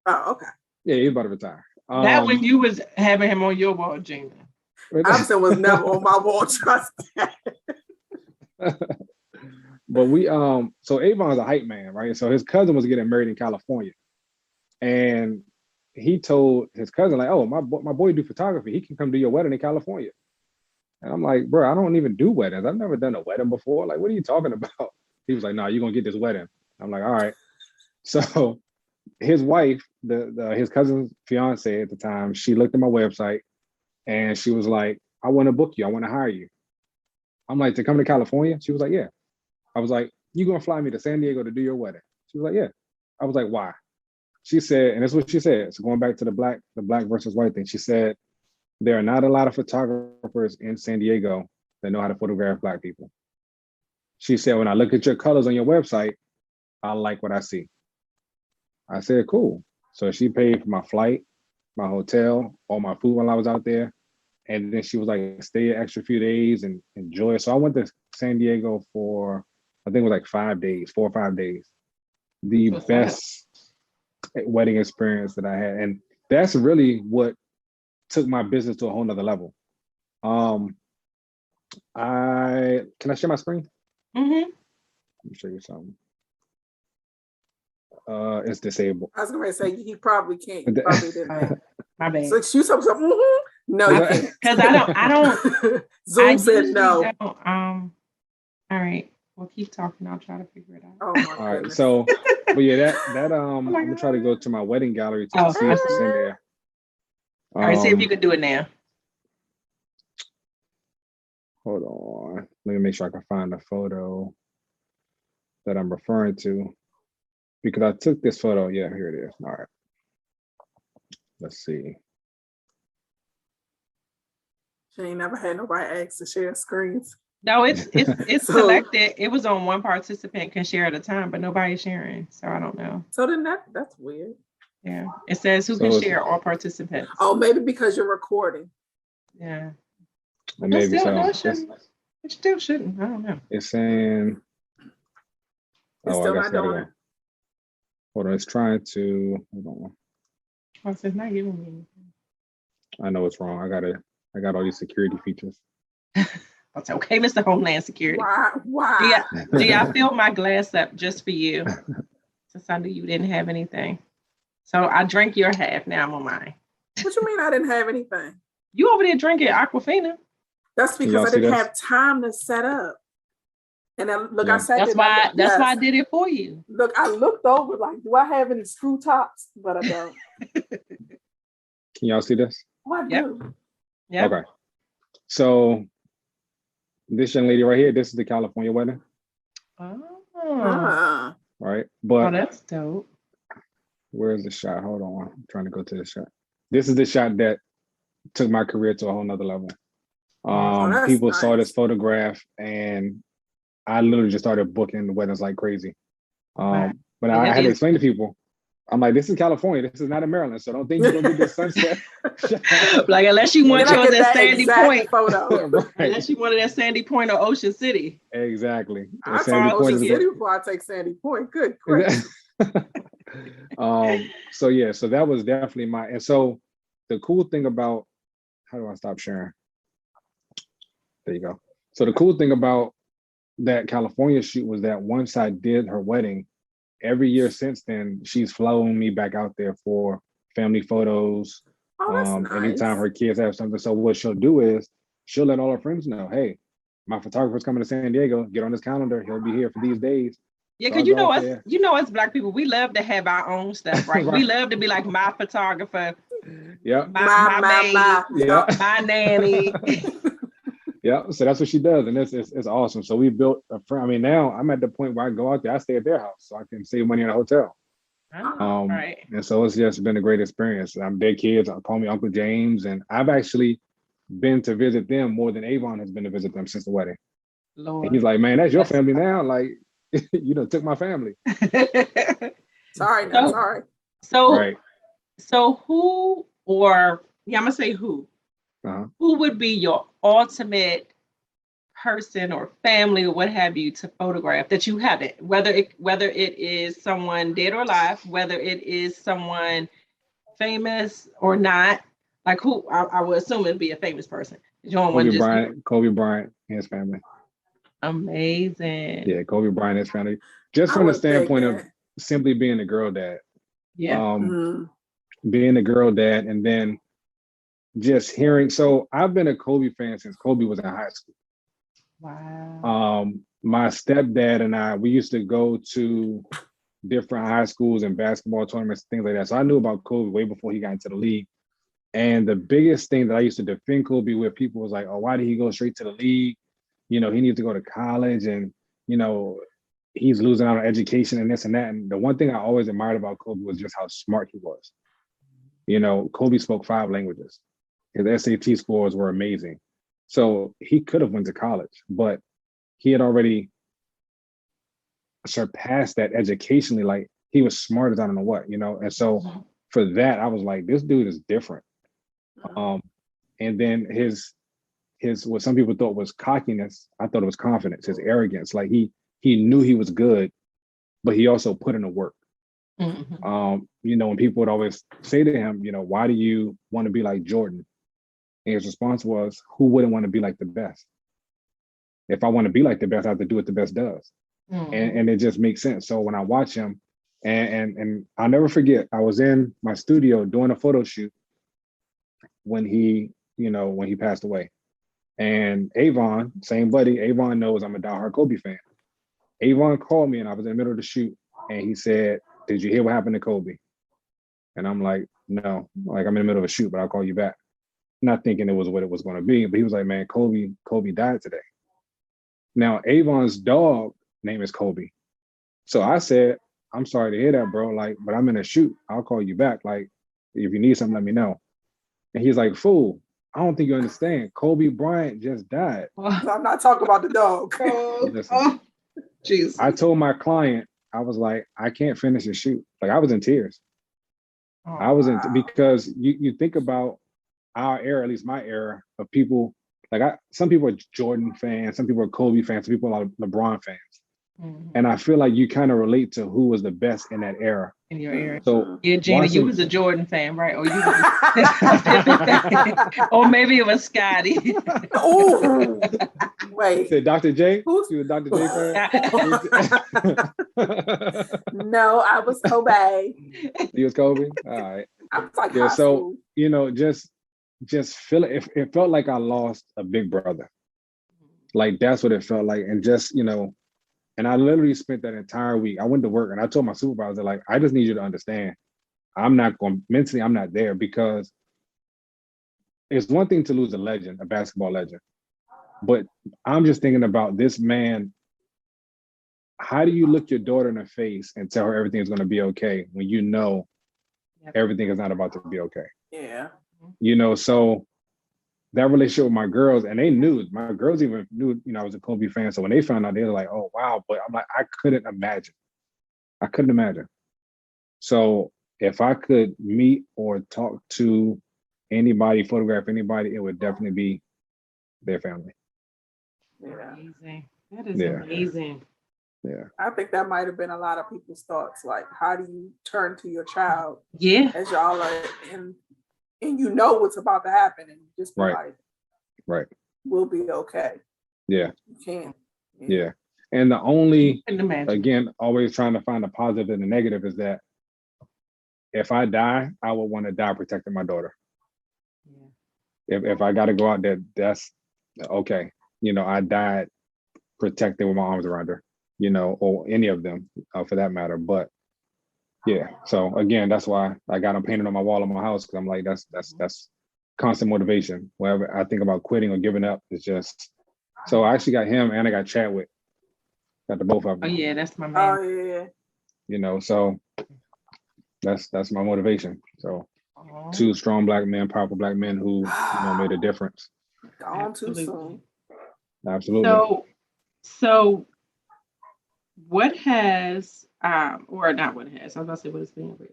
Oh, okay. Yeah, he was about to retire. That when you was having him on your wall, Gina. Iverson was never on my wall, trust that. But we so Avon's a hype man, right? So his cousin was getting married in California. And he told his cousin, like, oh, my boy do photography. He can come do your wedding in California. And I'm like, bro, I don't even do weddings. I've never done a wedding before. Like, what are you talking about? He was like, no, you're gonna get this wedding. I'm like, all right. So his wife, his cousin's fiance at the time, she looked at my website and she was like, I want to book you. I want to hire you. I'm like, to come to California? She was like, yeah. I was like, you gonna fly me to San Diego to do your wedding? She was like, yeah. I was like, why? She said, and that's what she said. So going back to the black versus white thing, she said, there are not a lot of photographers in San Diego that know how to photograph Black people. She said, when I look at your colors on your website, I like what I see. I said, cool. So she paid for my flight, my hotel, all my food while I was out there. And then she was like, stay an extra few days and enjoy it. So I went to San Diego for, I think it was like 5 days, 4 or 5 days. The best wedding experience that I had. And that's really what took my business to a whole nother level. Can I share my screen? Mm-hmm. Let me show you something. It's disabled. I was gonna say he probably can't. He probably didn't. My bad. So shoot something. Mm-hmm. No, you can't. Because I don't. Zoom said no. All right. Well, keep talking. I'll try to figure it out. Oh my All right. goodness. So, but yeah, I'm gonna try to go to my wedding gallery to see if it's in there. All right. See if you can do it now. Hold on. Let me make sure I can find the photo that I'm referring to. Because I took this photo. Yeah, here it is. All right. Let's see. She ain't never had nobody ask to share screens. No, it's selected. It was on one participant can share at a time, but nobody's sharing. So I don't know. So then that's weird. Yeah. It says who can share, all participants. Oh, maybe because you're recording. Yeah. Well, maybe it so. Still shouldn't. I don't know. It's saying. It's still not doing it. Hold on, it's trying to. Hold on. Oh, it's not giving me anything. I know it's wrong. I got all these security features. That's okay, Mr. Homeland Security. Why? Yeah, I filled my glass up just for you, since I knew you didn't have anything. So I drank your half. Now I'm on mine. What you mean I didn't have anything? You over there drinking Aquafina? That's because I didn't have time to set up. And then, look, I said that's why I did it for you. Look, I looked over like, do I have any screw tops? But I don't. Can y'all see this? Oh, I do. Yeah. Okay. So this young lady right here, this is the California wedding. Oh. Right. But that's dope. Where's the shot? Hold on. I'm trying to go to the shot. This is the shot that took my career to a whole nother level. People saw this photograph and I literally just started booking the weddings like crazy. But I had to explain to people, I'm like, this is California. This is not in Maryland. So don't think you're gonna get this sunset. Like unless you want yours at Sandy Point photo. Right. Unless you wanted at Sandy Point or Ocean City. Exactly. I take Ocean City before I take Sandy Point. Good gracious. So yeah, so that was definitely and so the cool thing about, how do I stop sharing? There you go. So the cool thing about that California shoot was that once I did her wedding, every year since then, she's flown me back out there for family photos. Oh, that's nice. Anytime her kids have something. So what she'll do is she'll let all her friends know, hey, my photographer's coming to San Diego, get on this calendar. He'll be here for these days. Yeah, because you know us Black people, we love to have our own stuff, right? Right. We love to be like my photographer, my maid, my nanny. Yeah, so that's what she does, and it's awesome. So we built a friend. I mean, now I'm at the point where I go out there, I stay at their house, so I can save money in a hotel. I know, right. And so it's just been a great experience. Their kids call me Uncle James, and I've actually been to visit them more than Avon has been to visit them since the wedding. Lord. And he's like, man, that's your family now. Like, you know, took my family. Sorry, So- sorry. So, Right. so who, or yeah, I'm gonna say who. Uh-huh. Who would be your ultimate person or family or what have you to photograph that you haven't? Whether it is someone dead or alive, whether it is someone famous or not. Like who? I would assume it'd be a famous person. You don't want just Kobe Bryant and his family. amazing. Yeah, Kobe Bryant and his family. Just from the standpoint of simply being a girl dad. Yeah. Being a girl dad, and then just hearing. So I've been a Kobe fan since Kobe was in high school. Wow. My stepdad and I, we used to go to different high schools and basketball tournaments, things like that. So I knew about Kobe way before he got into the league. And the biggest thing that I used to defend Kobe with, people was like, oh, why did he go straight to the league? You know, he needs to go to college, and, you know, he's losing out on education and this and that. And the one thing I always admired about Kobe was just how smart he was. You know, Kobe spoke 5 languages. His SAT scores were amazing. So he could have went to college, but he had already surpassed that educationally. Like, he was smart as I don't know what, you know? And so for that, I was like, this dude is different. And then his what some people thought was cockiness, I thought it was confidence, his arrogance. Like he knew he was good, but he also put in the work. You know, when people would always say to him, you know, why do you want to be like Jordan? And his response was, who wouldn't want to be like the best? If I want to be like the best, I have to do what the best does. And it just makes sense. So when I watch him, and I'll never forget, I was in my studio doing a photo shoot when he passed away. And Avon, same buddy, Avon knows I'm a diehard Kobe fan. Avon called me and I was in the middle of the shoot, and he said, did you hear what happened to Kobe? And I'm like, no, like, I'm in the middle of a shoot, but I'll call you back. Not thinking it was what it was going to be, but he was like, man, Kobe died today. Now, Avon's dog name is Kobe. So I said, I'm sorry to hear that, bro. Like, but I'm in a shoot. I'll call you back. Like, if you need something, let me know. And he's like, fool, I don't think you understand. Kobe Bryant just died. I'm not talking about the dog. Listen, jeez. I told my client, I was like, I can't finish the shoot. Like, I was in tears. Because you think about our era, at least my era, of people, like some people are Jordan fans, some people are Kobe fans, some people are LeBron fans. And I feel like you kind of relate to who was the best in that era. In your era. So yeah, Gina, you was a Jordan fan, right? Or you or maybe it was Scotty. Oh, wait. Said Dr. J? Who's You a Dr. J fan? No, I was Kobe. You was Kobe? All right. I was like, Yeah, high so, school. you know, just feel it felt like I lost a big brother. Like, that's what it felt like. And just, you know, and I literally spent that entire week. I went to work and I told my supervisor, like, I just need you to understand, I'm not there, because it's one thing to lose a legend, a basketball legend. But I'm just thinking about this man. How do you look your daughter in the face and tell her everything is going to be okay when you know everything is not about to be okay? Yeah. You know, so that relationship with my girls, and they knew, my girls even knew, you know, I was a Kobe fan. So when they found out, they were like, oh, wow. But I'm like, I couldn't imagine. So if I could meet or talk to anybody, photograph anybody, it would definitely be their family. Yeah. Amazing. That is amazing. Yeah. I think that might have been a lot of people's thoughts. Like, how do you turn to your child? Yeah. As y'all are and you know what's about to happen, and you just be right, we'll be okay. Yeah. You can. Yeah. And the only, again, always trying to find the positive and the negative is that if I die, I would want to die protecting my daughter. Yeah. If I got to go out there, that's okay. You know, I died protected with my arms around her, you know, or any of them for that matter. But yeah, so again, that's why I got them painted on my wall in my house, because I'm like, that's constant motivation. Whenever I think about quitting or giving up, it's just. So I actually got him and I got Chadwick. Got the both of them. Oh yeah, that's my man. Oh yeah. You know, so That's my motivation. So Oh, two strong Black men, powerful Black men who, made a difference. Gone too absolutely. soon. Absolutely. So what has or not what has, I was about to say what is being read.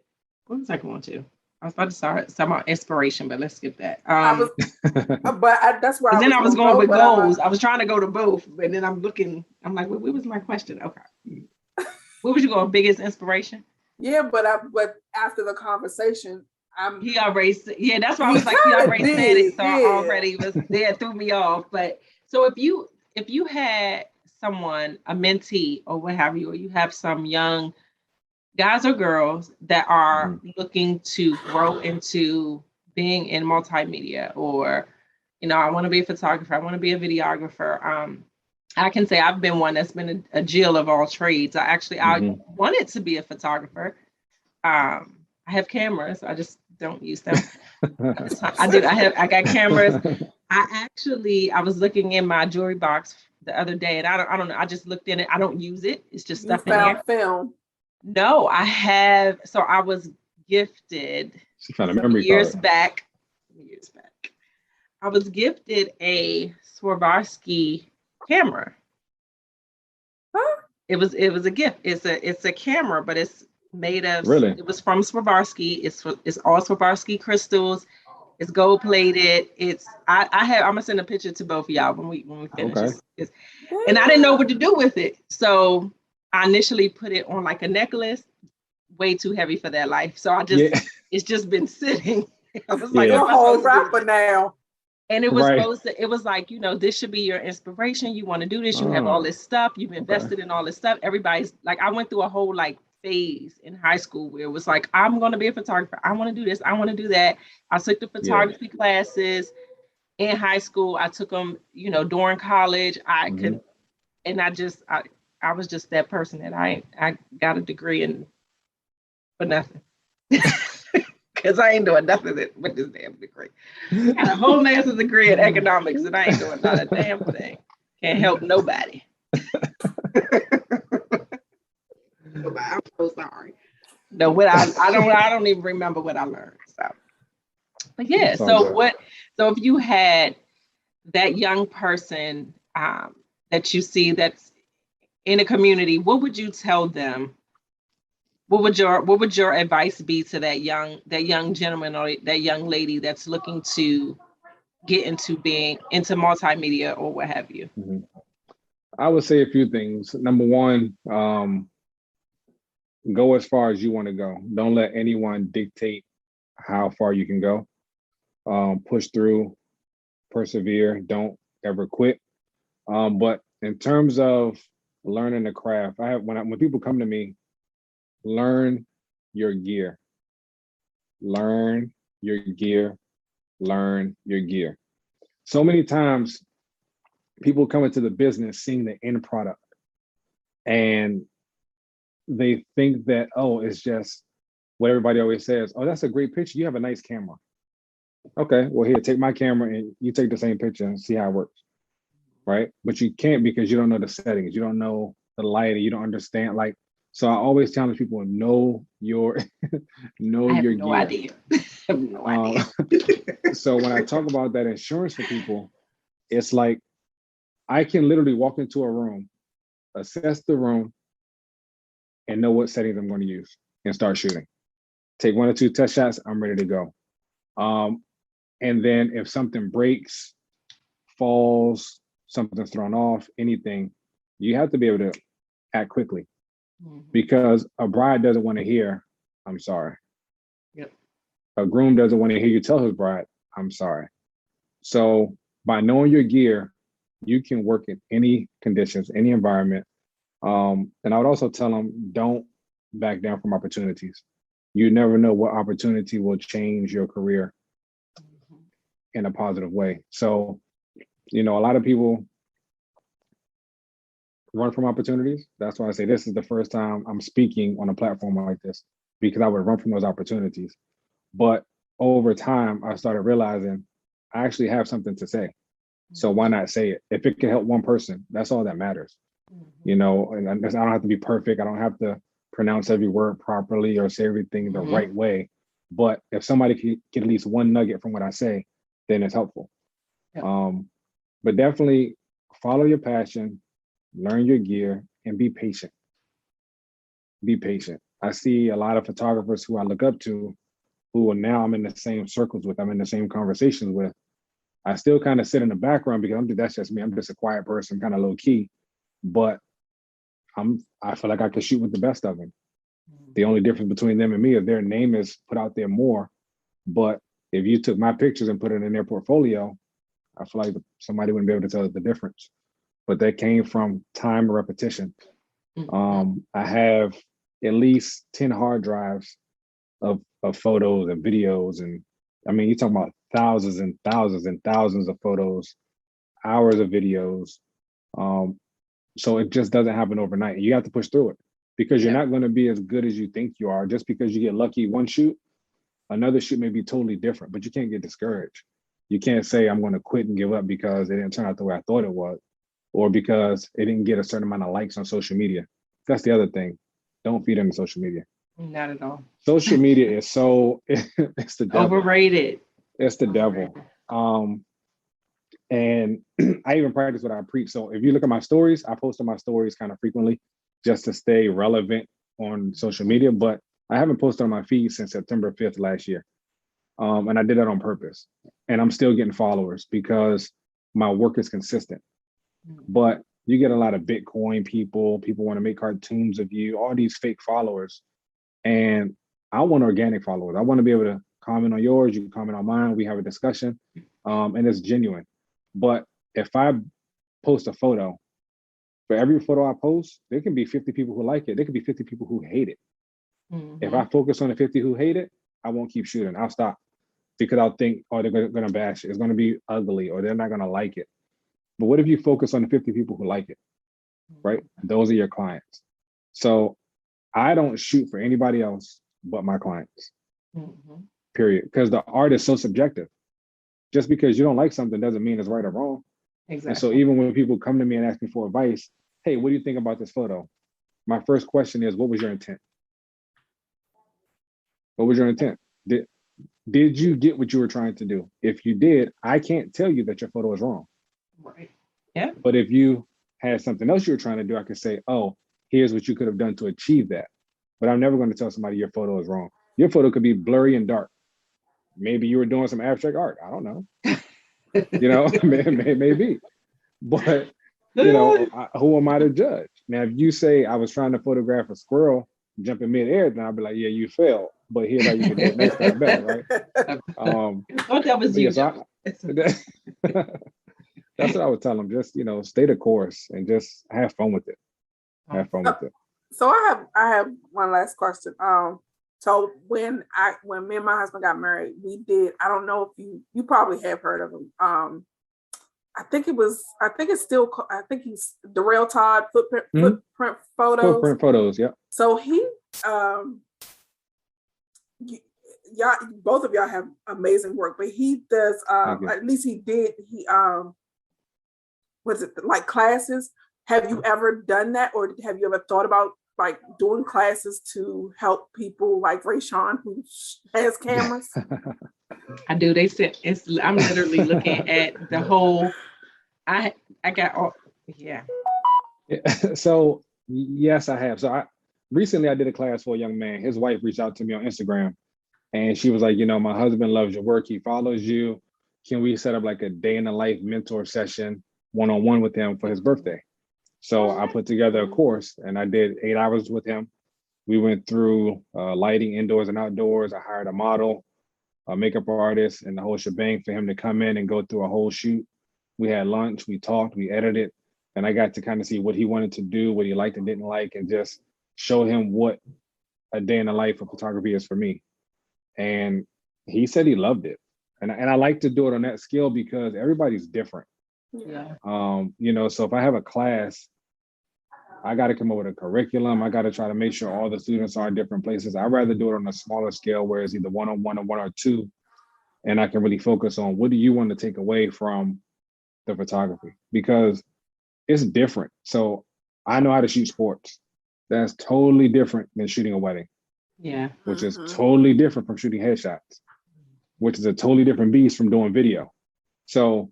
What was I going to? I was about to start some about inspiration, but let's skip that. I was, that's where I And then was I was gonna going go, with but goals. I was trying to go to both, but then I'm looking, I'm like, what was my question? Okay. Where was you going? Biggest inspiration? yeah, but after the conversation, He already yeah, that's why I He was like, he kinda already said it. did, So I yeah. already was there, threw me off. But so if you had someone, a mentee or what have you, or you have some young guys or girls that are looking to grow into being in multimedia, or I want to be a photographer, I want to be a videographer. I can say I've been one that's been a Jill of all trades. I wanted to be a photographer. I have cameras, I just don't use them. I got cameras. I was looking in my jewelry box the other day, and I don't know. I just looked in it. I don't use it. It's just You stuff in there. found film. No, I have. So I was gifted She found a memory years card. back. I was gifted a Swarovski camera. Huh? It was a gift. It's a camera, but it's made of. Really? It was from Swarovski. It's all Swarovski crystals. It's gold plated. I'm gonna send a picture to both of y'all when we finish. Okay. And I didn't know what to do with it, so I initially put it on like a necklace. Way too heavy for that life, so it's just been sitting. I was like, You're a what am I whole supposed to do with rapper it? now. And it was Right. supposed to. It was like, this should be your inspiration. You want to do this. You have all this stuff. You've invested in all this stuff. Everybody's like, I went through a whole phase in high school where it was like, I'm going to be a photographer. I want to do this. I want to do that. I took the photography classes in high school. I took them, during college. I could, and I was just that person that I got a degree in for nothing. Because I ain't doing nothing with this damn degree. I got a whole master's degree in economics, and I ain't doing not a damn thing. Can't help nobody. I'm so sorry. No, what I don't even remember what I learned. So, but yeah. So if you had that young person that you see that's in a community, what would you tell them? What would your advice be to that young gentleman or that young lady that's looking to get into being into multimedia or what have you? I would say a few things. Number one, go as far as you want to go. Don't let anyone dictate how far you can go. Push through, persevere, don't ever quit. But in terms of learning the craft, when people come to me, learn your gear. Learn your gear. Learn your gear. So many times people come into the business seeing the end product and they think that, it's just what everybody always says. Oh, that's a great picture. You have a nice camera. Okay, well, here, take my camera and you take the same picture and see how it works. Right? But you can't because you don't know the settings. You don't know the lighting. You don't understand. So I always challenge people, know your gear. Idea. I have no idea. So when I talk about that insurance for people, it's like I can literally walk into a room, assess the room, and know what settings I'm going to use and start shooting. Take 1 or 2 test shots, I'm ready to go. And then if something breaks, falls, something's thrown off, anything, you have to be able to act quickly because a bride doesn't want to hear, I'm sorry. Yep. A groom doesn't want to hear you tell his bride, I'm sorry. So by knowing your gear, you can work in any conditions, any environment. And I would also tell them, don't back down from opportunities. You never know what opportunity will change your career in a positive way. So, a lot of people run from opportunities. That's why I say this is the first time I'm speaking on a platform like this, because I would run from those opportunities. But over time, I started realizing I actually have something to say. So why not say it? If it can help one person, that's all that matters. And I don't have to be perfect. I don't have to pronounce every word properly or say everything the right way. But if somebody can get at least one nugget from what I say, then it's helpful. Yeah. But definitely follow your passion, learn your gear, and be patient. Be patient. I see a lot of photographers who I look up to who are now I'm in the same circles with, I'm in the same conversations with. I still kind of sit in the background because that's just me. I'm just a quiet person, kind of low key, but I feel like I can shoot with the best of them. The only difference between them and me is their name is put out there more. But if you took my pictures and put it in their portfolio, I feel like somebody wouldn't be able to tell the difference. But that came from time and repetition. I have at least 10 hard drives of photos and videos. And I mean, you're talking about thousands and thousands and thousands of photos, hours of videos. So it just doesn't happen overnight. You have to push through it because you're not going to be as good as you think you are. Just because you get lucky one shoot, another shoot may be totally different, but you can't get discouraged. You can't say, I'm going to quit and give up because it didn't turn out the way I thought it was, or because it didn't get a certain amount of likes on social media. That's the other thing. Don't feed into social media. Not at all. Social media is so, it's the devil. Overrated. It's the devil. And I even practice what I preach. So if you look at my stories, I post on my stories kind of frequently just to stay relevant on social media, but I haven't posted on my feed since September 5th last year. And I did that on purpose. And I'm still getting followers because my work is consistent. But you get a lot of Bitcoin people want to make cartoons of you, all these fake followers. And I want organic followers. I want to be able to comment on yours, you can comment on mine, we have a discussion, and it's genuine. But if I post a photo, for every photo I post, there can be 50 people who like it. There could be 50 people who hate it. If I focus on the 50 who hate it, I won't keep shooting. I'll stop because I'll think, oh, they're going to bash it. It's going to be ugly or they're not going to like it. But what if you focus on the 50 people who like it, right? Those are your clients. So I don't shoot for anybody else but my clients, period. Because the art is so subjective. Just because you don't like something doesn't mean it's right or wrong. Exactly. And so even when people come to me and ask me for advice, hey, what do you think about this photo? My first question is, what was your intent? What was your intent? Did you get what you were trying to do? If you did, I can't tell you that your photo is wrong. Right. Yeah. But if you had something else you were trying to do, I could say, oh, here's what you could have done to achieve that. But I'm never going to tell somebody your photo is wrong. Your photo could be blurry and dark. Maybe you were doing some abstract art. I don't know. Maybe. But, who am I to judge? Now, if you say I was trying to photograph a squirrel jumping midair, then I'll be like, yeah, you failed. But here's how you can do it next time better, right? That was you. That's what I would tell them. Just, stay the course and just have fun with it. Have fun with it. So I have one last question. So when me and my husband got married, we did, I don't know if you probably have heard of him. I think he's Darrell Todd, footprint photos. Footprint photos, yeah. So he, y'all, both of y'all have amazing work, but he does, at least he did, was it like classes? Have you ever done that? Or have you ever thought about like doing classes to help people like Rayshawn who has cameras? I do. They said I'm literally looking at the whole, I got all, yeah. So yes, I have. So recently I did a class for a young man. His wife reached out to me on Instagram and she was like, my husband loves your work. He follows you. Can we set up like a day in the life mentor session one-on-one with him for his birthday? So I put together a course and I did 8 hours with him. We went through lighting indoors and outdoors. I hired a model, a makeup artist, and the whole shebang for him to come in and go through a whole shoot. We had lunch, we talked, we edited, and I got to kind of see what he wanted to do, what he liked and didn't like, and just show him what a day in the life of photography is for me. And he said he loved it. And I like to do it on that scale because everybody's different. Yeah. So if I have a class, I got to come up with a curriculum. I got to try to make sure all the students are in different places. I'd rather do it on a smaller scale where it's either one-on-one or 1 or 2. And I can really focus on what do you want to take away from the photography, because it's different. So I know how to shoot sports. That's totally different than shooting a wedding, Yeah. which is totally different from shooting headshots, which is a totally different beast from doing video. So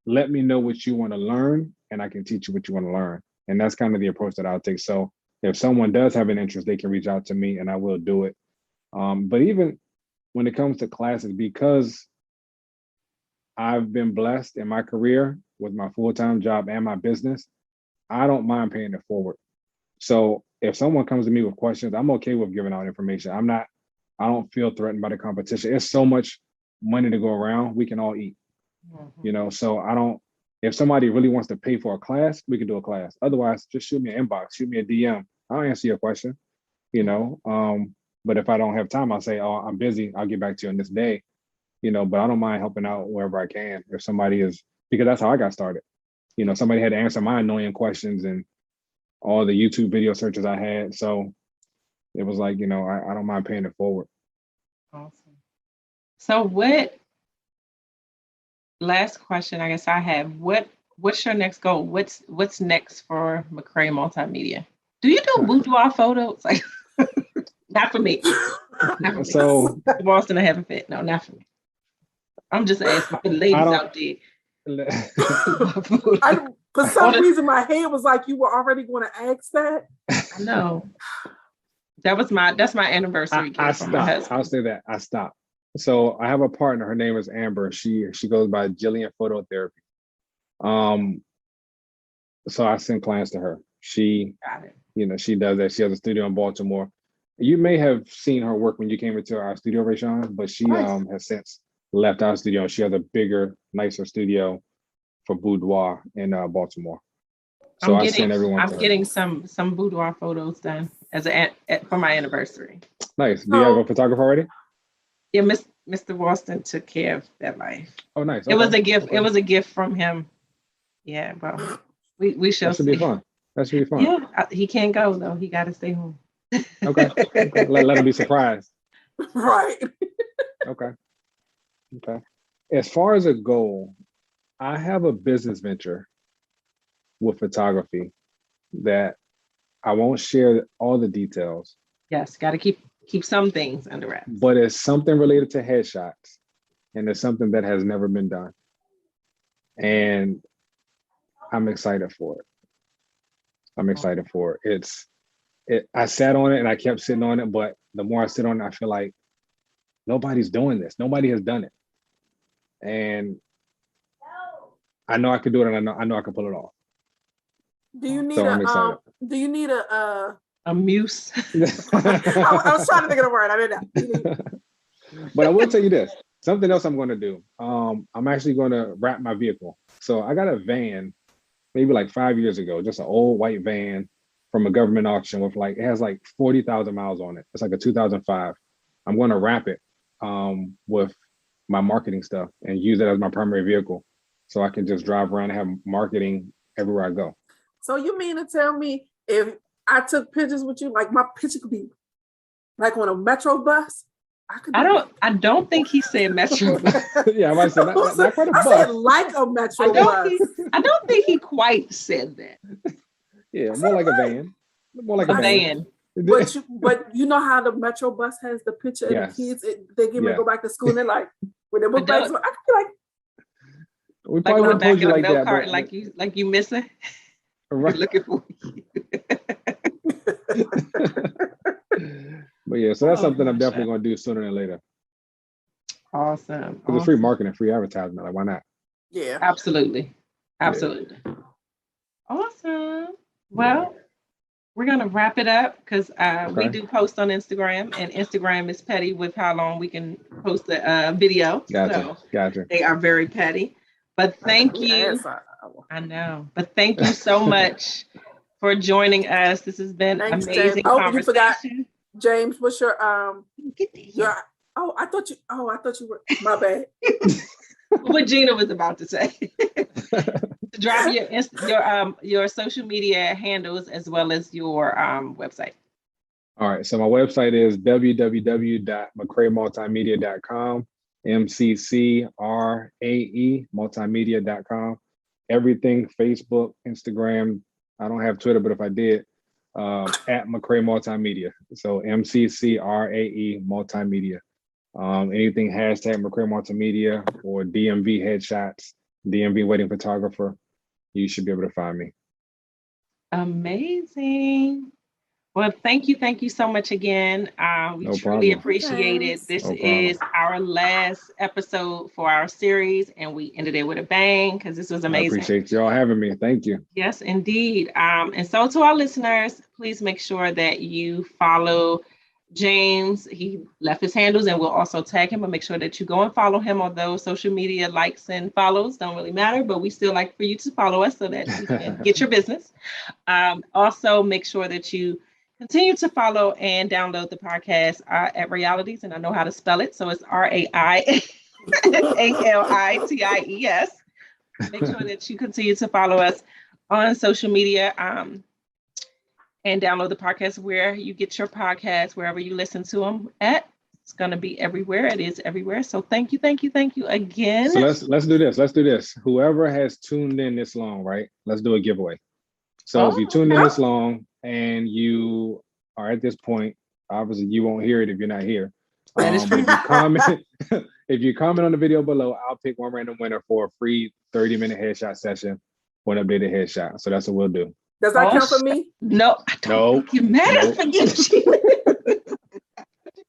let me know what you want to learn and I can teach you what you want to learn. And that's kind of the approach that I'll take. So if someone does have an interest, they can reach out to me and I will do it. But even when it comes to classes, because I've been blessed in my career with my full-time job and my business, I don't mind paying it forward. So if someone comes to me with questions, I'm okay with giving out information. I don't feel threatened by the competition. It's so much money to go around. We can all eat, you know? So if somebody really wants to pay for a class, we can do a class. Otherwise, just shoot me an inbox, shoot me a DM. I'll answer your question, you know? But if I don't have time, I'll say, oh, I'm busy. I'll get back to you on this day, you know, but I don't mind helping out wherever I can. If somebody is, because that's how I got started. You know, somebody had to answer my annoying questions and all the YouTube video searches I had. So it was like, you know, I don't mind paying it forward. Awesome. So last question I guess I have, what's your next goal? What's next for McCray Multimedia? Do you do boudoir photos? Like, not for me. Not for me. So Boston, I haven't fit. No, not for me. I'm just asking for the ladies out there. For some reason, my head was like you were already going to ask that. I know. That's my anniversary gift from my husband. I'll say that. I stopped. So I have a partner. Her name is Amber. She goes by Jillian Phototherapy. So I send clients to her. She, you know, she does that. She has a studio in Baltimore. You may have seen her work when you came into our studio, Rayshawn, but she has since left our studio. She has a bigger, nicer studio for boudoir in Baltimore. So I send everyone. I'm getting some boudoir photos done for my anniversary. Nice. Do you have a photographer already? Yeah, Mr. Walston took care of that life. Oh, nice. Okay. It was a gift. Okay. It was a gift from him. Yeah, well, we shall see. That should be fun. That should be fun. Yeah, he can't go though. He got to stay home. Okay. Let him be surprised. Right. Okay. As far as a goal, I have a business venture with photography that I won't share all the details. Yes, got to keep some things under wraps. But it's something related to headshots, and it's something that has never been done. And I'm excited for it. I sat on it and I kept sitting on it, but the more I sit on it, I feel like nobody's doing this. Nobody has done it. And I know I could do it, and I know I can pull it off. Do you need a muse? I was trying to think of the word. I didn't know. But I will tell you this. Something else I'm going to do. I'm actually going to wrap my vehicle. So I got a van maybe like 5 years ago, just an old white van from a government auction with it has like 40,000 miles on it. It's like a 2005. I'm going to wrap it with my marketing stuff and use it as my primary vehicle. So I can just drive around and have marketing everywhere I go. So you mean to tell me if I took pictures with you, like my picture could be like on a metro bus? I don't think he said metro bus. Yeah, I might say not quite a bus. I said like a metro bus. I don't think he quite said that. Yeah, more like a van. More like a van. But you know how the metro bus has the picture of the kids? They give me go back to school and they're like, when they book bags, I could be like, we probably wouldn't pose you like that, but like you missing. Right. Looking for you. But yeah, so that's something I'm definitely going to do sooner than later. Awesome. Because it's free marketing, free advertisement. Like, why not? Yeah. Absolutely. Yeah. Awesome. Well, we're going to wrap it up because we do post on Instagram, and Instagram is petty with how long we can post the video. Gotcha. They are very petty. But thank you. I know. But thank you so much for joining us. This has been amazing conversation. You forgot, James, what's your I thought you were, my bad. What Gina was about to say. To drop your social media handles as well as your website. All right. So my website is www.mccraymultimedia.com, MCCRAE multimedia.com. Everything, Facebook, Instagram. I don't have Twitter, but if I did, at McCrae Multimedia. So MCCRAE Multimedia. Anything hashtag McCrae Multimedia or DMV headshots, DMV wedding photographer, you should be able to find me. Amazing. Well, thank you so much again. We No truly problem. appreciate it. Thanks. This No problem. is our last episode for our series, and we ended it with a bang because this was I amazing. appreciate y'all having me. Thank you. Yes, indeed. And so to our listeners, please make sure that you follow James. He left his handles and we'll also tag him, but make sure that you go and follow him on those social media likes and follows. Don't really matter, but we still like for you to follow us so that we can get your business. Also, make sure that you continue to follow and download the podcast at Realities, and I know how to spell it. So it's RAIALITIES. Make sure that you continue to follow us on social media and download the podcast where you get your podcasts, wherever you listen to them at. It's going to be everywhere. It is everywhere. So thank you again. So let's do this. Let's do this. Whoever has tuned in this long, right? Let's do a giveaway. So if you tuned in this long and you are at this point, obviously you won't hear it if you're not here. That is But if you comment on the video below, I'll pick one random winner for a free 30-minute headshot session for an updated headshot. So that's what we'll do. Does that count for me? No, I don't think you matter for you.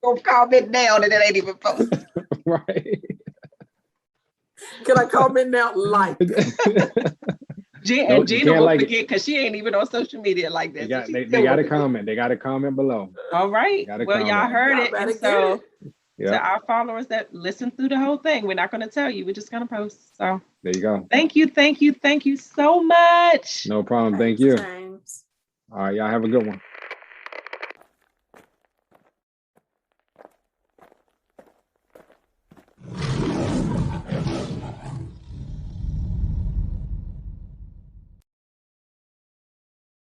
Go comment now that it ain't even posted. Right. Can I comment now? Like. Gina will forget because she ain't even on social media like that. They got to comment. They got to comment below. All right. Well, y'all heard it. And so to our followers that listen through the whole thing, we're not going to tell you. We're just going to post. So there you go. Thank you so much. No problem. Thank you. James. All right. Y'all have a good one.